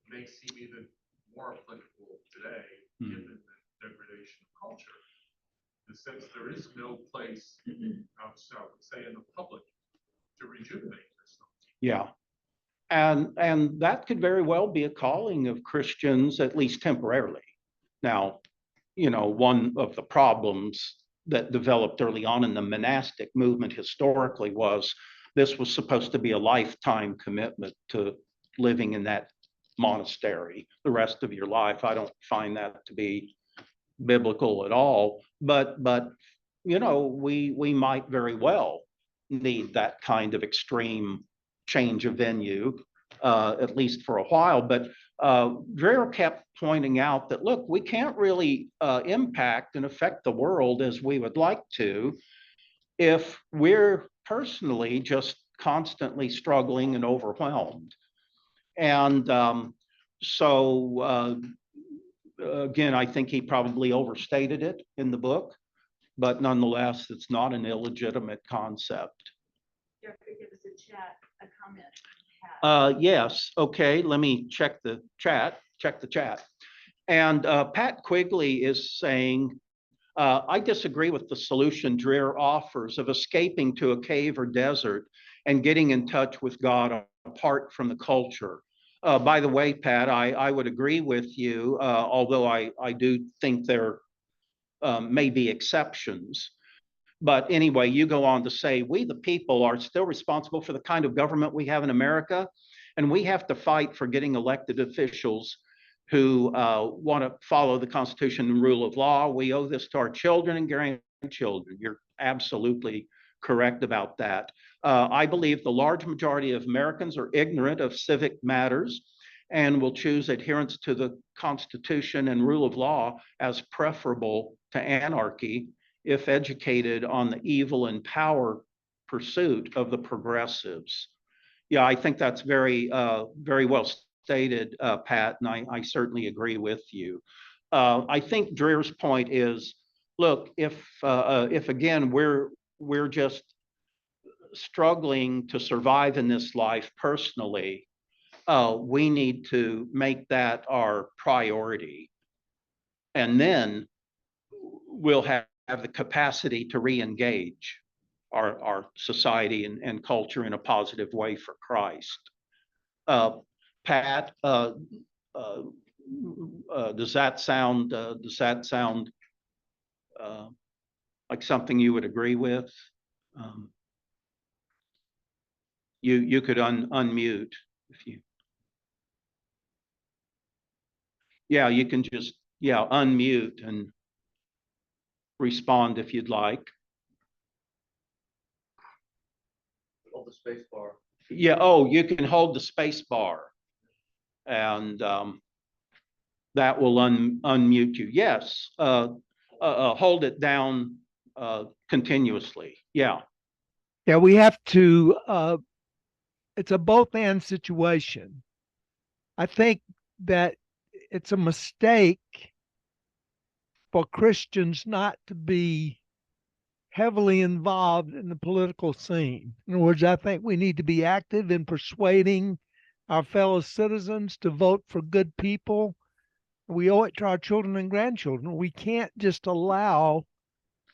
may seem even more applicable today, given the degradation of culture. In the sense there is no place, so I would say, in the public to rejuvenate yourself. Yeah. And that could very well be a calling of Christians, at least temporarily. Now, you know, one of the problems that developed early on in the monastic movement historically was this was supposed to be a lifetime commitment to living in that monastery the rest of your life. I don't find that to be biblical at all, but you know, we might very well need that kind of extreme change of venue, at least for a while. But Dreher kept pointing out that, look, we can't really impact and affect the world as we would like to if we're personally just constantly struggling and overwhelmed. And so again, I think he probably overstated it in the book, but nonetheless, it's not an illegitimate concept. Jeff could give us a comment. Yes, okay, let me check the chat. And Pat Quigley is saying, I disagree with the solution Dreher offers of escaping to a cave or desert and getting in touch with God apart from the culture. By the way, Pat, I would agree with you, although I do think there may be exceptions. But anyway, you go on to say, we the people are still responsible for the kind of government we have in America, and we have to fight for getting elected officials who want to follow the Constitution and rule of law. We owe this to our children and grandchildren. You're absolutely correct about that. I believe the large majority of Americans are ignorant of civic matters and will choose adherence to the Constitution and rule of law as preferable to anarchy if educated on the evil and power pursuit of the progressives. Yeah, I think that's very well stated, Pat, and I certainly agree with you. I think Dreher's point is, look, if again we're just struggling to survive in this life personally, we need to make that our priority, and then we'll have the capacity to re-engage our society and culture in a positive way for Christ. Pat, does that sound like something you would agree with? You could unmute if you. Yeah, you can just unmute and respond if you'd like. Hold the space bar. Yeah, oh, you can hold the space bar and that will unmute you. Yes, hold it down continuously. Yeah. Yeah, we have to, it's a both and situation. I think that it's a mistake for Christians not to be heavily involved in the political scene. In other words, I think we need to be active in persuading our fellow citizens to vote for good people. We owe it to our children and grandchildren. We can't just allow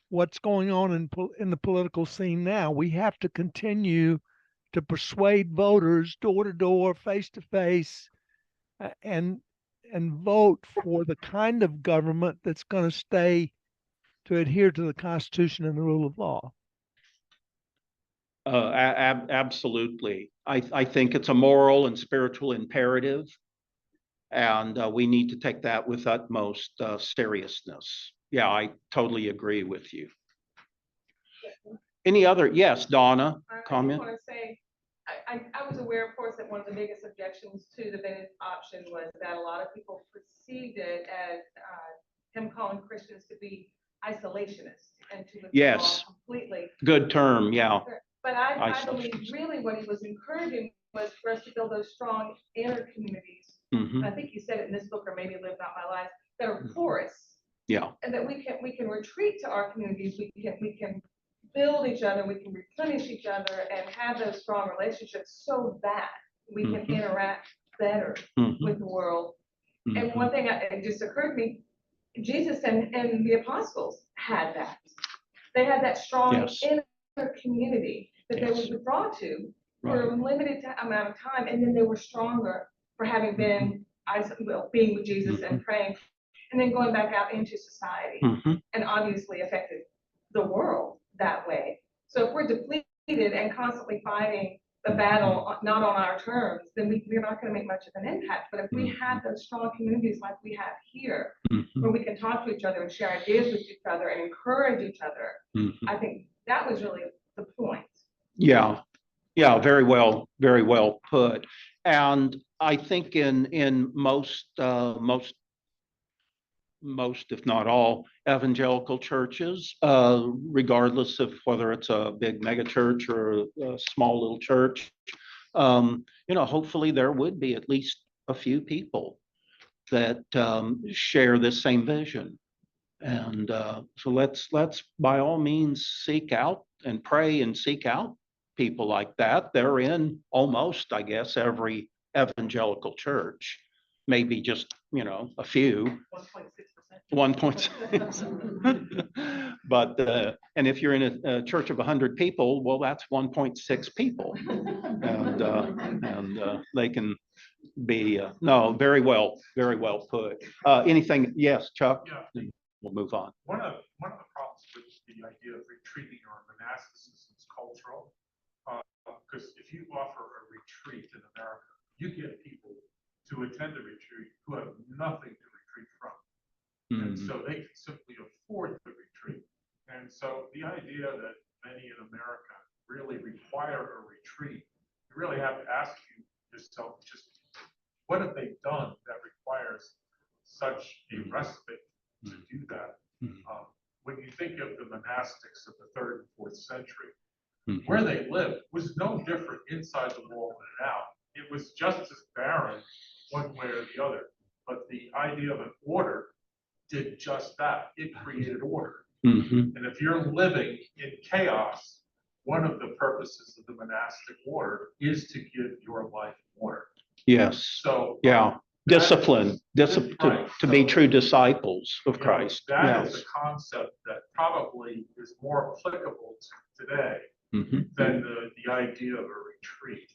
what's going on in the political scene now. We have to continue to persuade voters door to door, face to face, and vote for the kind of government that's going to stay to adhere to the Constitution and the rule of law. Absolutely. I think it's a moral and spiritual imperative, and we need to take that with utmost seriousness. Yeah, I totally agree with you. Any other? Yes, Donna, comment? I just want to say, I was aware, of course, that one of the biggest objections to the Benedict option was that a lot of people perceived it as him calling Christians to be isolationists and to withdraw Yes. completely. Good term, yeah. But I believe really what he was encouraging was for us to build those strong inner communities. Mm-hmm. I think you said it in this book, or maybe Live Not My Life, that are porous. Yeah. And that we can retreat to our communities. We can build each other. We can replenish each other and have those strong relationships so that we can interact better with the world. And one thing it just occurred to me, Jesus and the apostles had that. They had that strong inner community that they would withdraw to for a limited amount of time, and then they were stronger for having been being with Jesus and praying, and then going back out into society, and obviously affected the world that way. So if we're depleted and constantly fighting the battle not on our terms, then we're not going to make much of an impact. But if we have those strong communities like we have here, where we can talk to each other and share ideas with each other and encourage each other, I think that was really the point. Yeah, very well put. And I think in most, if not all, evangelical churches, regardless of whether it's a big mega church or a small little church, hopefully there would be at least a few people that share this same vision. And so let's by all means seek out and pray and seek out people like that. They're in almost, I guess, every evangelical church, maybe just, a few. 1.6. But, and if you're in a church of 100 people, well, that's 1.6 people. And they can be, no, very well put. Anything, yes, Chuck? Yeah. We'll move on. One of the problems with the idea of retreating or monasticism is cultural. Because if you offer a retreat in America, you get people to attend a retreat who have nothing to retreat from. And so they can simply afford the retreat. And so the idea that many in America really require a retreat, you really have to ask yourself, just what have they done that requires such a respite to do that? When you think of the monastics of the 3rd and 4th century, where they lived was no different inside the wall than out. It was just as barren one way or the other. But the idea of an order did just that. It created order. And if you're living in chaos, one of the purposes of the monastic order is to give your life order. Yes. So yeah, discipline, right. to be true disciples of Christ. That yes. is a concept that probably is more applicable to today than the idea of a retreat.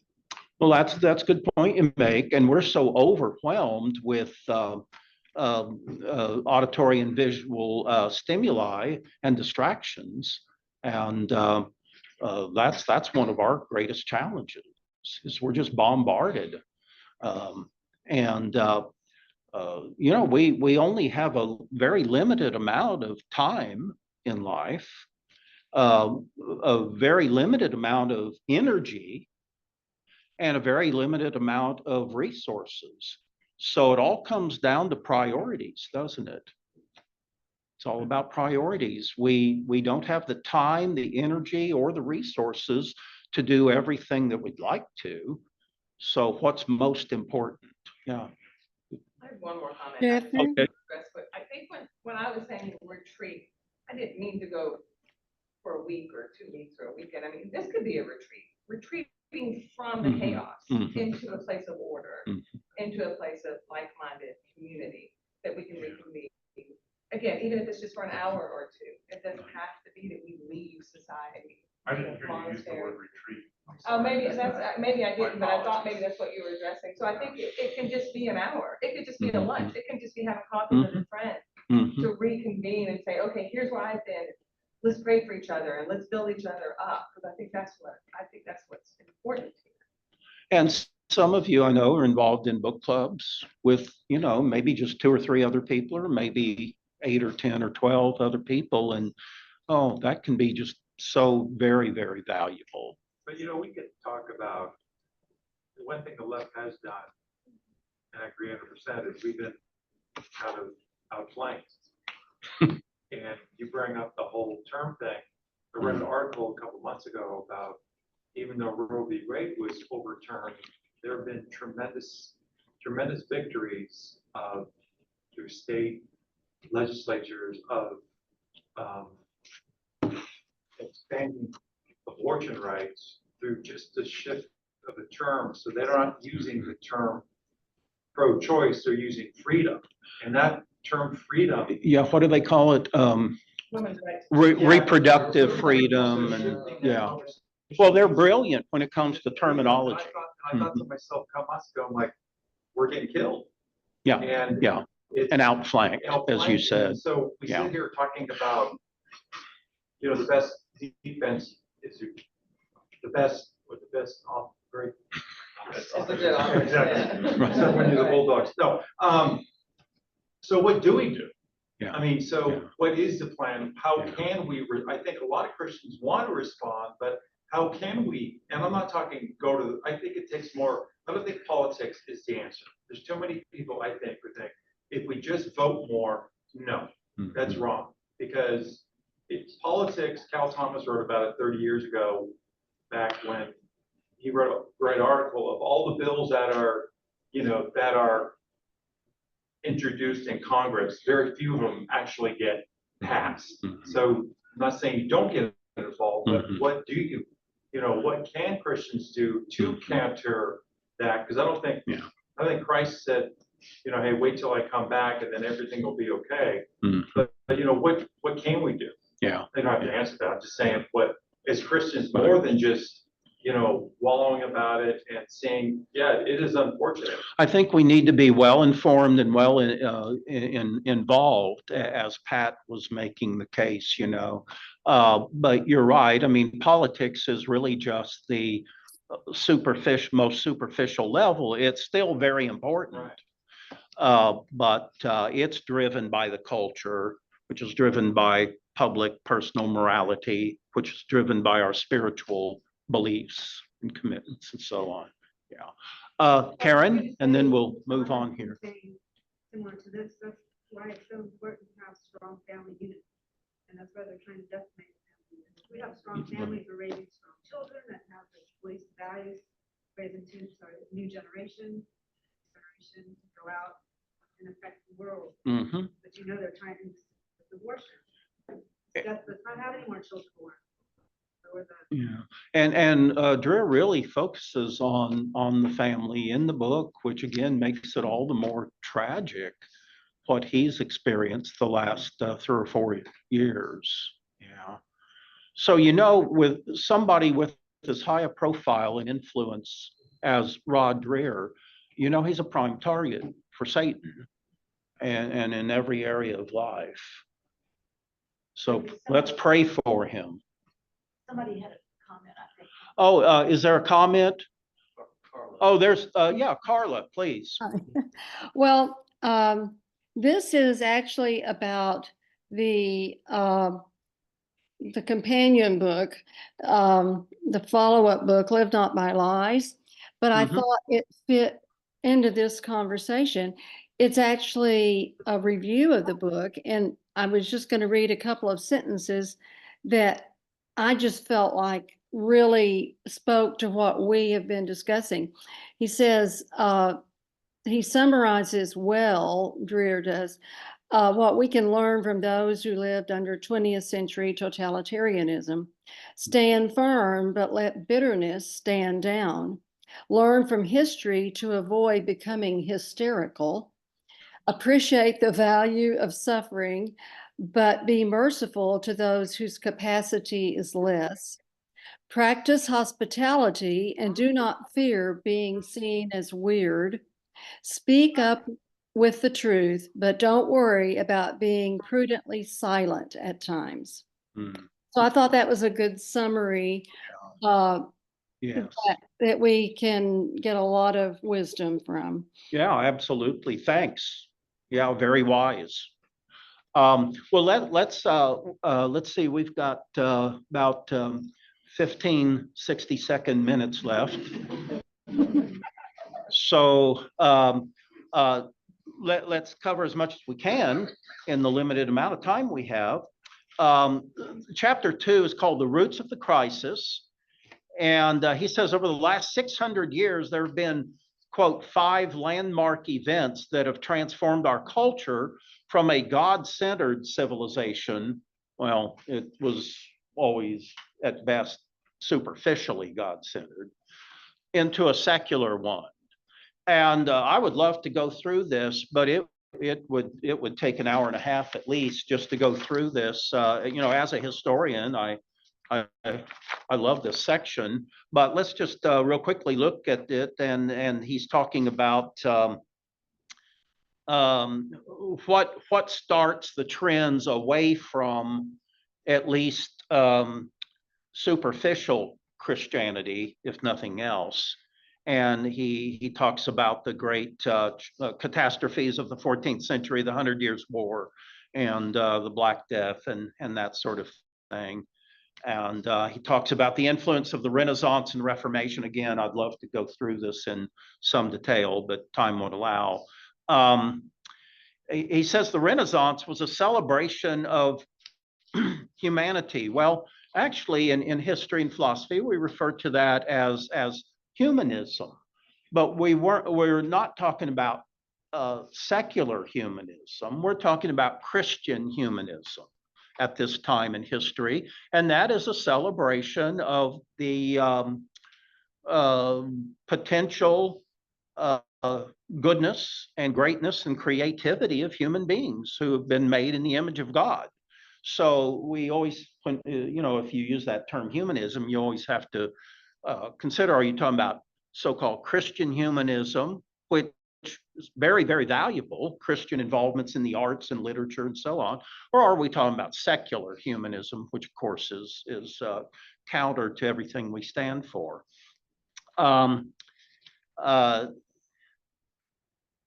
Well, that's a good point you make, and we're so overwhelmed with auditory and visual stimuli and distractions, and that's one of our greatest challenges. Is we're just bombarded, we only have a very limited amount of time in life, a very limited amount of energy, and a very limited amount of resources. So it all comes down to priorities, doesn't it? It's all about priorities. We don't have the time, the energy, or the resources to do everything that we'd like to. So what's most important? Yeah. I have one more comment. Catherine? Okay. I think when I was saying retreat, I didn't mean to go for a week or 2 weeks or a weekend. I mean, this could be a retreat. Retreating from the chaos into a place of order, into a place of like-minded community that we can reconvene. Again, even if it's just for an hour or two, it doesn't have to be that we leave society. I didn't hear you use the word retreat. Oh, maybe I didn't, but I thought maybe that's what you were addressing. So I think it can just be an hour. It could just be a lunch. It can just be having coffee with a friend to reconvene and say, okay, here's where I've been. Let's pray for each other and let's build each other up. Because I think that's what's important here. And some of you I know are involved in book clubs with, maybe just 2 or 3 other people, or maybe 8 or 10 or 12 other people. And that can be just so very, very valuable. But we could talk about the one thing the left has done, and I agree 100%, is we've been kind of outflanked. And you bring up the whole term thing. I read an article a couple months ago about, even though Roe v. Wade was overturned, there have been tremendous victories through state legislatures of expanding abortion rights through just the shift of the term. So they're not using the term pro-choice, they're using freedom. And that term freedom. Yeah, what do they call it? Women's rights. Reproductive freedom, and yeah. Well, they're brilliant when it comes to terminology. I thought to myself, a couple months ago, I'm like, we're getting killed. Yeah, And yeah, and outflanked, as you said. And so we sit here talking about, the best defense is the best off great. Exactly. Right. So when you're the Bulldogs. No. So what do we do? Yeah. I mean, what is the plan? How can we, I think a lot of Christians want to respond, but how can we? And I'm not talking I think it takes more, I don't think politics is the answer. There's too many people, I think, who think if we just vote more, no, that's wrong. Because it's politics. Cal Thomas wrote about it 30 years ago, back when he wrote a great article of all the bills that are, that are introduced in Congress, very few of them actually get passed. So I'm not saying you don't get involved, but what do you what can Christians do to counter that? Because I don't think, Yeah. I think Christ said, hey, wait till I come back and then everything will be okay. Mhm. But what can we do? Yeah. They don't have to answer that. I'm just saying, what, as Christians, more than just, wallowing about it and saying, yeah, it is unfortunate. I think we need to be well informed and well involved, as Pat was making the case, But you're right. I mean, politics is really just the most superficial level. It's still very important. Right. But it's driven by the culture, which is driven by public personal morality, which is driven by our spiritual beliefs and commitments and so on. Yeah. Karen, and then we'll move on here. Similar to this, that's why it's so important to have strong family units. And that's why they're trying to decimate family units. If we have strong families, we're raising strong children that have the beliefs, values, raising new generation to go out and affect the world. Mm-hmm. But they're trying to abortion. Let's not have any more children born. Yeah, and Dreher really focuses on the family in the book, which again makes it all the more tragic what he's experienced the last 3 or 4 years. Yeah. So with somebody with as high a profile and influence as Rod Dreher, he's a prime target for Satan, and in every area of life. So let's pray for him. Somebody had a comment, I think. Oh, is there a comment? Oh, there's, yeah, Carla, please. Well, this is actually about the companion book, the follow-up book, Live Not by Lies, but I thought it fit into this conversation. It's actually a review of the book, and I was just going to read a couple of sentences that I just felt like really spoke to what we have been discussing. He says, he summarizes well, Dreher does, what we can learn from those who lived under 20th century totalitarianism. Stand firm, but let bitterness stand down. Learn from history to avoid becoming hysterical. Appreciate the value of suffering, but be merciful to those whose capacity is less. Practice hospitality and do not fear being seen as weird. Speak up with the truth, but don't worry about being prudently silent at times. So I thought that was a good summary. Yes. That we can get a lot of wisdom from. Yeah, absolutely. Thanks. Yeah, very wise. Well, let's see. We've got about 15, 60-second minutes left. So let's cover as much as we can in the limited amount of time we have. Chapter 2 is called The Roots of the Crisis. And he says over the last 600 years, there have been, quote, 5 landmark events that have transformed our culture from a God-centered civilization. Well, it was always at best superficially God-centered, into a secular one. And I would love to go through this, but it would take an hour and a half at least just to go through this. As a historian, I love this section, but let's just real quickly look at it. And he's talking about what starts the trends away from at least superficial Christianity, if nothing else. And he talks about the great catastrophes of the 14th century, the 100 Years' War, and the Black Death, and that sort of thing. And he talks about the influence of the Renaissance and Reformation. Again, I'd love to go through this in some detail, but time won't allow. He says the Renaissance was a celebration of humanity. Well, actually, in history and philosophy, we refer to that as humanism, but we're not talking about secular humanism. We're talking about Christian humanism. at this time in history, and that is a celebration of the potential goodness and greatness and creativity of human beings who have been made in the image of God. So we always, when if you use that term humanism, you always have to consider, are you talking about so-called Christian humanism, which is very, very valuable, Christian involvements in the arts and literature and so on, or are we talking about secular humanism, which of course is counter to everything we stand for?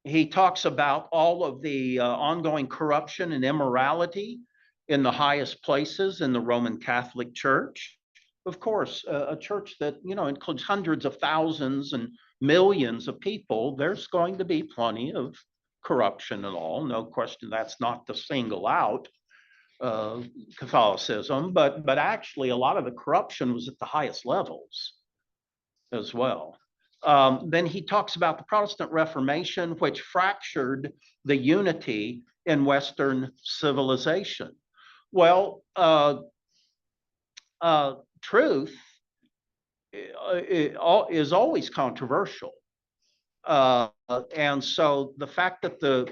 He talks about all of the ongoing corruption and immorality in the highest places in the Roman Catholic Church. Of course, a church that, includes hundreds of thousands and millions of people, there's going to be plenty of corruption and all, no question. That's not to single out Catholicism, but actually a lot of the corruption was at the highest levels as well. Then he talks about the Protestant Reformation, which fractured the unity in Western civilization. Well, truth is always controversial. And so the fact that the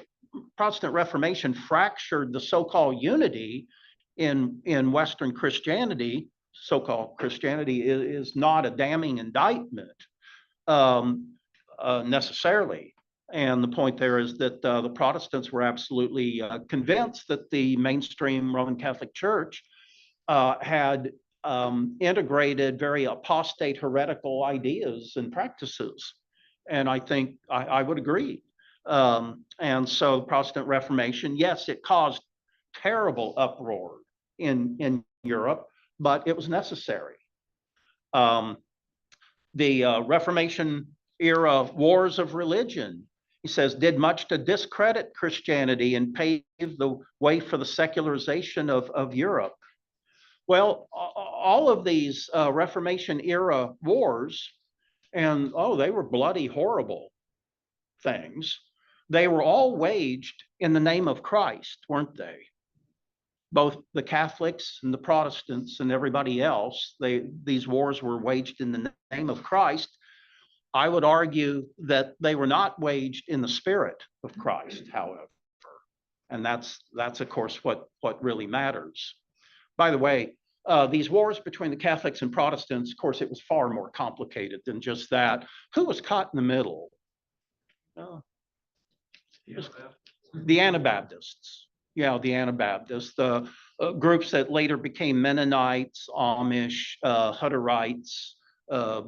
Protestant Reformation fractured the so-called unity in Western Christianity, so-called Christianity, is not a damning indictment necessarily. And the point there is that the Protestants were absolutely convinced that the mainstream Roman Catholic Church had integrated very apostate heretical ideas and practices. And I think I would agree. And so the Protestant Reformation, yes, it caused terrible uproar in Europe, but it was necessary. The Reformation era wars of religion, he says, did much to discredit Christianity and pave the way for the secularization of Europe. Well, all of these Reformation era wars, and they were bloody, horrible things. They were all waged in the name of Christ, weren't they? Both the Catholics and the Protestants and everybody else, these wars were waged in the name of Christ. I would argue that they were not waged in the spirit of Christ, however. And that's of course what really matters. By the way, these wars between the Catholics and Protestants, of course, it was far more complicated than just that. Who was caught in the middle? The Anabaptists. Yeah, the Anabaptists, the groups that later became Mennonites, Amish, Hutterites,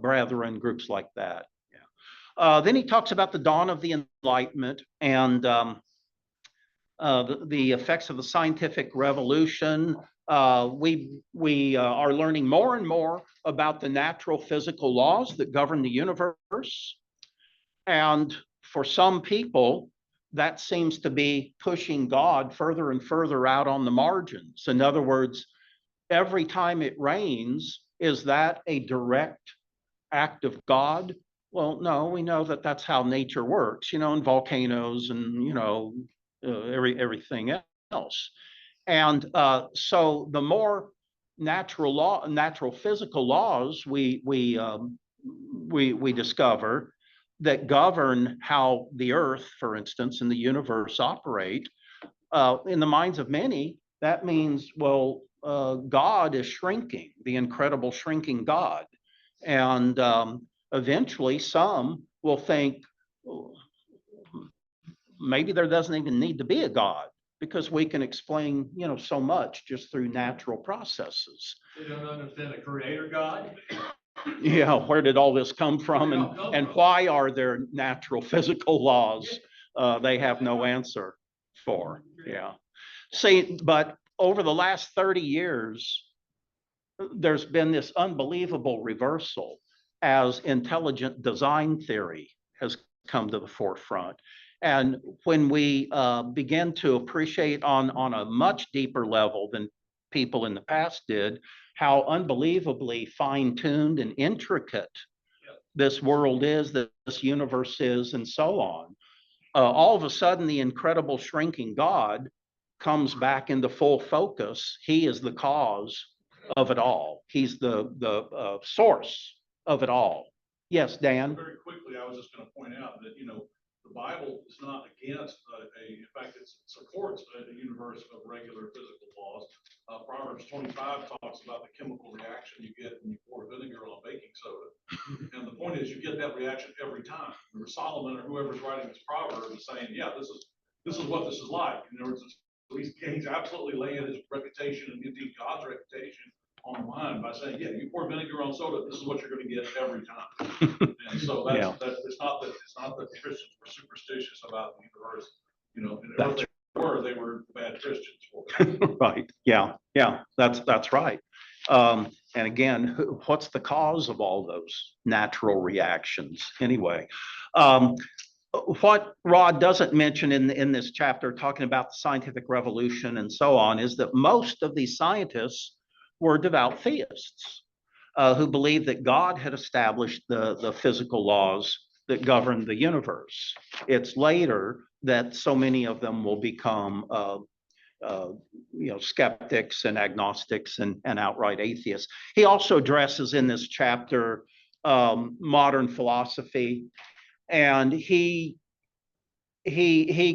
Brethren, groups like that. Yeah. Then he talks about the dawn of the Enlightenment and the effects of the scientific revolution. We are learning more and more about the natural physical laws that govern the universe. And for some people, that seems to be pushing God further and further out on the margins. In other words, every time it rains, is that a direct act of God? Well, no, we know that that's how nature works, in volcanoes and, everything else. And so the more natural physical laws we discover that govern how the earth, for instance, and the universe operate, in the minds of many, that means, well, God is shrinking, the incredible shrinking God. And eventually some will think, maybe there doesn't even need to be a God, because we can explain, so much just through natural processes. They don't understand a creator God. Yeah, where did all this come from, and why are there natural physical laws they have no answer for? Yeah. See, but over the last 30 years, there's been this unbelievable reversal as intelligent design theory has come to the forefront. And when we begin to appreciate on a much deeper level than people in the past did, how unbelievably fine-tuned and intricate this world is, that this universe is, and so on. All of a sudden, the incredible shrinking God comes back into full focus, he is the cause of it all. He's the source of it all. Yes, Dan? Very quickly, I was just gonna point out that, the Bible is not against in fact, it supports a universe of regular physical laws. Proverbs 25 talks about the chemical reaction you get when you pour vinegar on baking soda. And the point is, you get that reaction every time. Remember, Solomon or whoever's writing this proverb is saying, yeah, this is what this is like. In other words, he's absolutely laying his reputation and indeed God's reputation on the line by saying, yeah, you pour vinegar on soda, this is what you're going to get every time. And so it's not that Christians were superstitious about the universe, and if they were bad Christians for it. Right. Yeah. That's right. And again, what's the cause of all those natural reactions anyway? What Rod doesn't mention in this chapter, talking about the scientific revolution and so on, is that most of these scientists were devout theists who believed that God had established the physical laws that govern the universe. It's later that so many of them will become skeptics and agnostics and outright atheists. He also addresses in this chapter modern philosophy, and he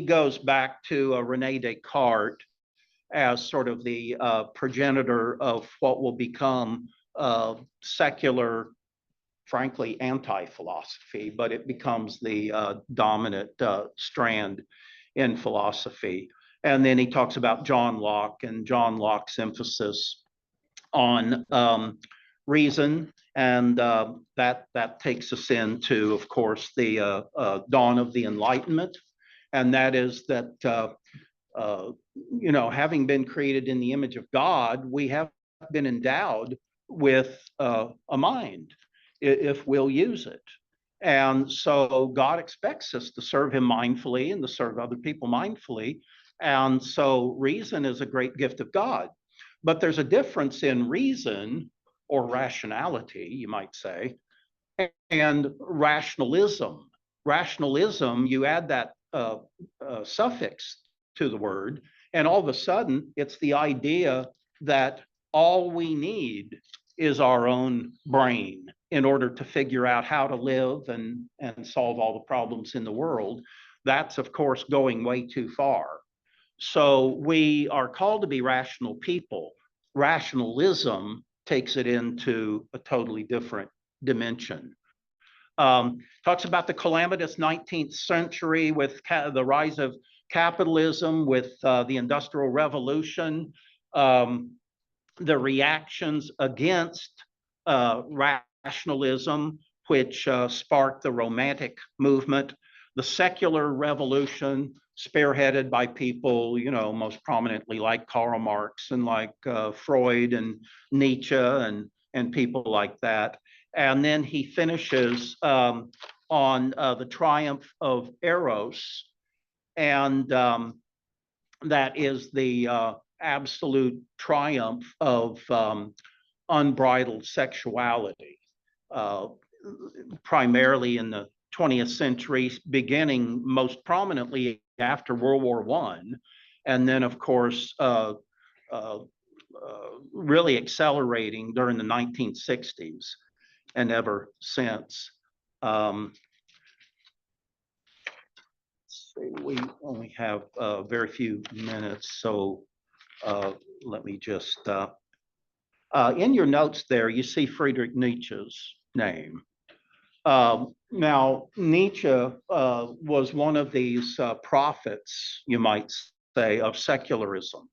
goes back to Rene Descartes as sort of the progenitor of what will become secular, frankly, anti-philosophy, but it becomes the dominant strand in philosophy. And then he talks about John Locke and John Locke's emphasis on reason. And that takes us into, of course, the dawn of the Enlightenment. And that is that, having been created in the image of God, we have been endowed with a mind, if we'll use it. And so God expects us to serve him mindfully and to serve other people mindfully. And so reason is a great gift of God. But there's a difference in reason, or rationality, you might say, and rationalism. Rationalism, you add that suffix to the word, and all of a sudden it's the idea that all we need is our own brain in order to figure out how to live and solve all the problems in the world. That's, of course, going way too far. So we are called to be rational people. Rationalism takes it into a totally different dimension. Talks about the calamitous 19th century with the rise of capitalism, with the Industrial Revolution, the reactions against rationalism, which sparked the Romantic movement, the secular revolution, spearheaded by people, most prominently like Karl Marx and like Freud and Nietzsche and people like that. And then he finishes on the triumph of Eros, and that is the absolute triumph of unbridled sexuality, primarily in the 20th century, beginning most prominently after World War I, and then, of course, really accelerating during the 1960s and ever since. We only have very few minutes, so let me just, in your notes there, you see Friedrich Nietzsche's name. Now, Nietzsche was one of these prophets, you might say, of secularism.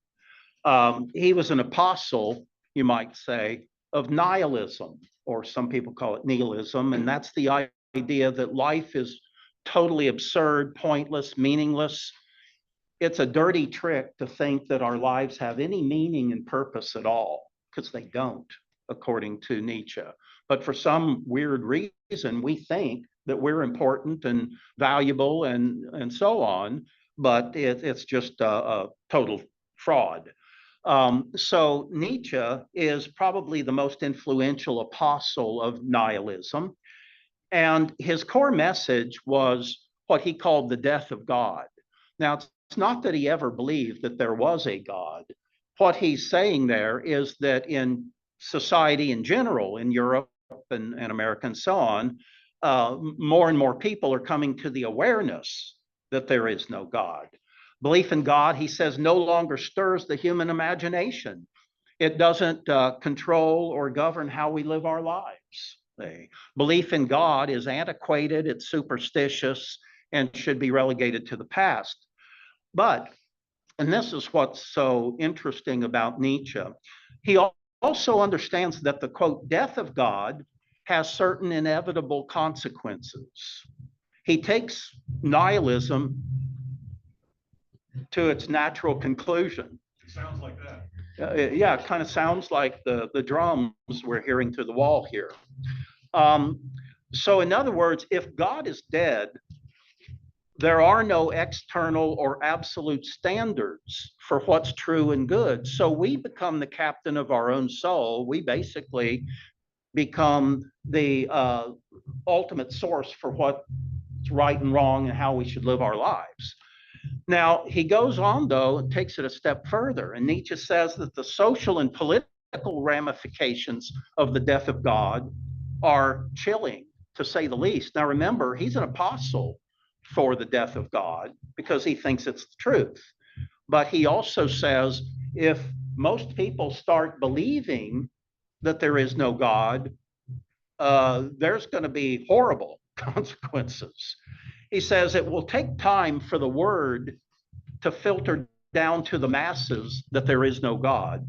He was an apostle, you might say, of nihilism, or some people call it nihilism, and that's the idea that life is totally absurd, pointless, meaningless. It's a dirty trick to think that our lives have any meaning and purpose at all, because they don't, according to Nietzsche. But for some weird reason, we think that we're important and valuable and so on, but it's just a total fraud. So Nietzsche is probably the most influential apostle of nihilism. And his core message was what he called the death of God. Now, it's not that he ever believed that there was a God. What he's saying there is that in society in general, in Europe and America and so on, more and more people are coming to the awareness that there is no God. Belief in God, he says, no longer stirs the human imagination. It doesn't control or govern how we live our lives. Belief in God is antiquated, it's superstitious, and should be relegated to the past. But, and this is what's so interesting about Nietzsche, he also understands that the, quote, death of God has certain inevitable consequences. He takes nihilism to its natural conclusion. It sounds like that. Yeah, it kind of sounds like the drums we're hearing through the wall here. So in other words, if God is dead, there are no external or absolute standards for what's true and good. So we become the captain of our own soul. We basically become the ultimate source for what's right and wrong and how we should live our lives. Now, he goes on, though, and takes it a step further. And Nietzsche says that the social and political ramifications of the death of God are chilling, to say the least. Now, remember, he's an apostle for the death of God because he thinks it's the truth. But he also says if most people start believing that there is no God, there's going to be horrible consequences. He says it will take time for the word to filter down to the masses that there is no God.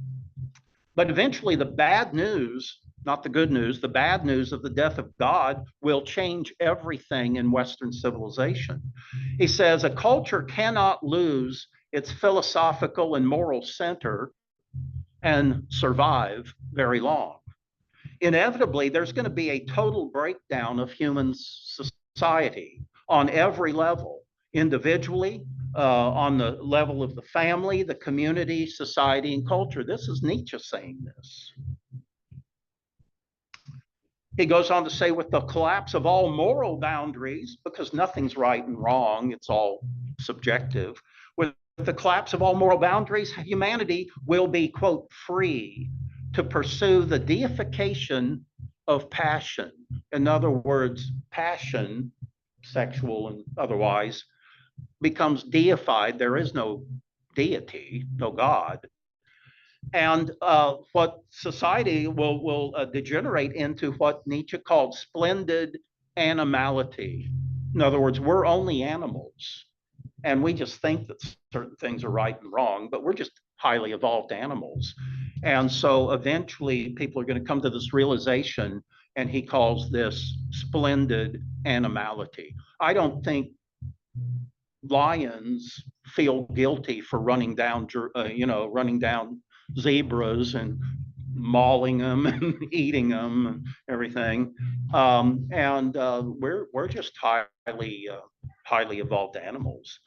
But eventually the bad news, not the good news, the bad news of the death of God will change everything in Western civilization. He says a culture cannot lose its philosophical and moral center and survive very long. Inevitably, there's going to be a total breakdown of human society on every level, individually, on the level of the family, the community, society, and culture. This is Nietzsche saying this. He goes on to say, with the collapse of all moral boundaries, because nothing's right and wrong, it's all subjective. With the collapse of all moral boundaries, humanity will be, quote, free to pursue the deification of passion. In other words, passion, sexual and otherwise, becomes deified. There is no deity, no God. And what society will degenerate into what Nietzsche called splendid animality. In other words, we're only animals. And we just think that certain things are right and wrong, but we're just highly evolved animals. And so eventually people are going to come to this realization, and he calls this splendid animality. I don't think lions feel guilty for running down zebras and mauling them and eating them and everything. We're just highly evolved animals.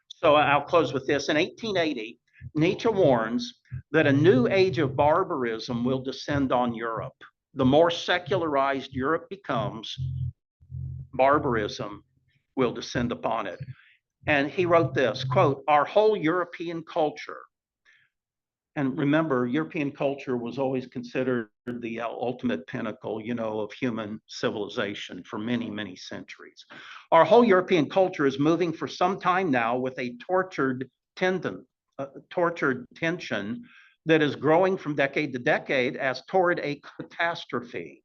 So I'll close with this. In 1880, Nietzsche warns that a new age of barbarism will descend on Europe. The more secularized Europe becomes, barbarism will descend upon it. And he wrote this, quote, our whole European culture, and remember, European culture was always considered the ultimate pinnacle, of human civilization for many, many centuries. Our whole European culture is moving for some time now with a tortured tension that is growing from decade to decade as toward a catastrophe.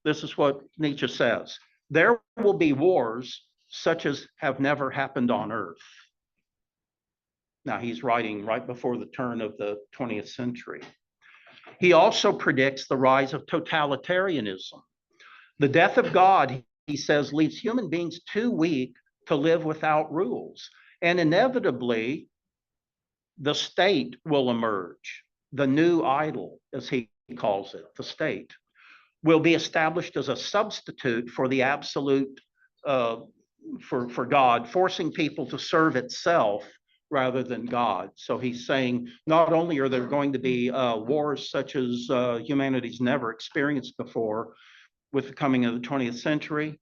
This is what Nietzsche says. There will be wars such as have never happened on Earth. Now, he's writing right before the turn of the 20th century. He also predicts the rise of totalitarianism. The death of God, he says, leaves human beings too weak to live without rules. And inevitably, the state will emerge. The new idol, as he calls it, the state, will be established as a substitute for the absolute, for God, forcing people to serve itself rather than God. So he's saying not only are there going to be wars such as humanity's never experienced before with the coming of the 20th century,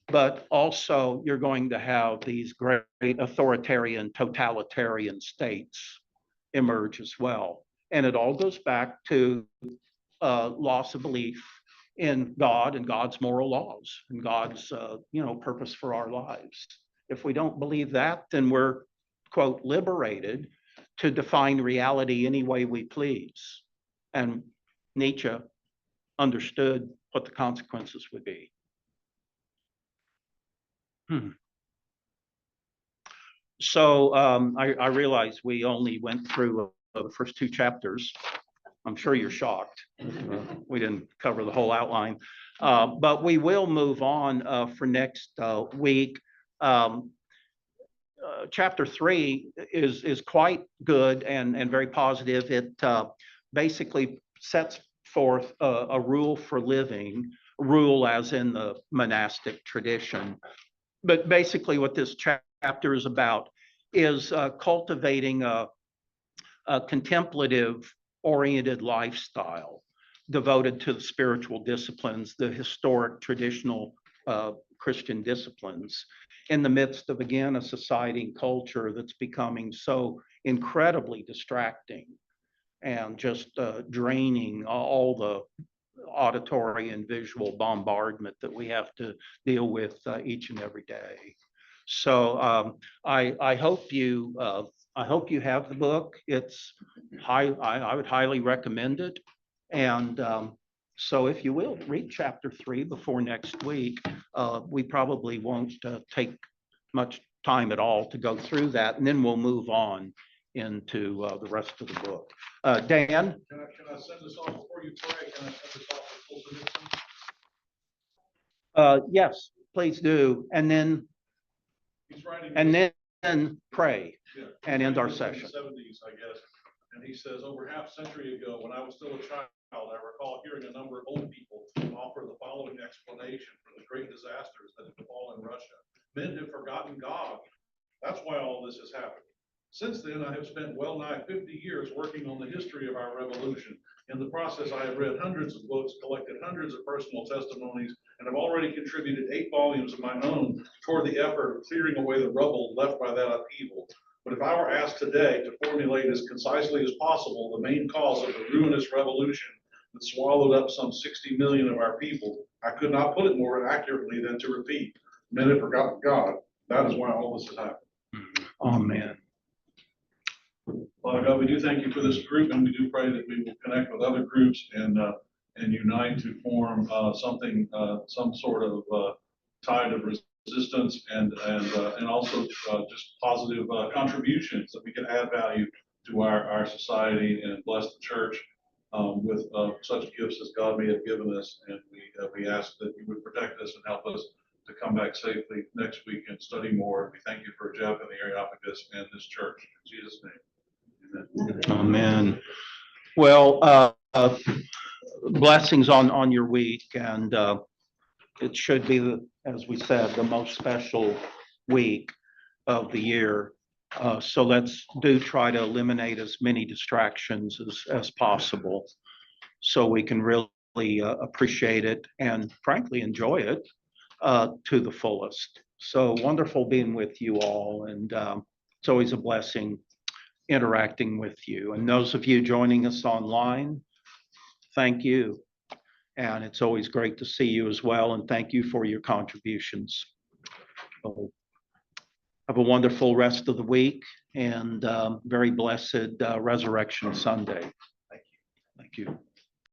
but also you're going to have these great authoritarian, totalitarian states emerge as well. And it all goes back to loss of belief in God and God's moral laws and God's purpose for our lives. If we don't believe that, then we're, quote, liberated to define reality any way we please. And Nietzsche understood what the consequences would be. So I realize we only went through the first two chapters. I'm sure you're shocked. We didn't cover the whole outline, but we will move on for next week. Chapter 3 is quite good and very positive. It basically sets forth a rule for living, rule as in the monastic tradition. But basically what this chapter is about is cultivating a contemplative oriented lifestyle devoted to the spiritual disciplines, the historic traditional Christian disciplines, in the midst of, again, a society and culture that's becoming so incredibly distracting and just draining all the auditory and visual bombardment that we have to deal with each and every day. So I hope you have the book. It's I would highly recommend it. And so if you will read chapter 3 before next week, we probably won't take much time at all to go through that, and then we'll move on into the rest of the book. Dan? Can I send this off before you pray? Can I send this off to full citizens? Yes, please do. And then He's writing. Pray Yeah. and end our In the session. 70s, I guess. And he says, over half a century ago, when I was still a child, I recall hearing a number of old people offer the following explanation for the great disasters that have befallen Russia. Men have forgotten God. That's why all this has happened. Since then, I have spent well nigh 50 years working on the history of our revolution. In the process, I have read hundreds of books, collected hundreds of personal testimonies, and have already contributed 8 volumes of my own toward the effort of clearing away the rubble left by that upheaval. But if I were asked today to formulate as concisely as possible the main cause of the ruinous revolution that swallowed up some 60 million of our people, I could not put it more accurately than to repeat, men have forgotten God. That is why all this has happened. Amen. Father God, we do thank you for this group, and we do pray that we will connect with other groups and unite to form something, some sort of tide of resistance and also just positive contributions that we can add value to our society and bless the church with such gifts as God may have given us. And we ask that you would protect us and help us to come back safely next week and study more. We thank you for Jeff and the Areopagus and this church. In Jesus' name. Amen. Well, blessings on your week, and it should be, as we said, the most special week of the year. So let's try to eliminate as many distractions as possible, so we can really appreciate it and frankly enjoy it to the fullest. So wonderful being with you all, and it's always a blessing interacting with you. And those of you joining us online, thank you. And it's always great to see you as well. And thank you for your contributions. So have a wonderful rest of the week, and very blessed Resurrection Sunday. Thank you. Thank you.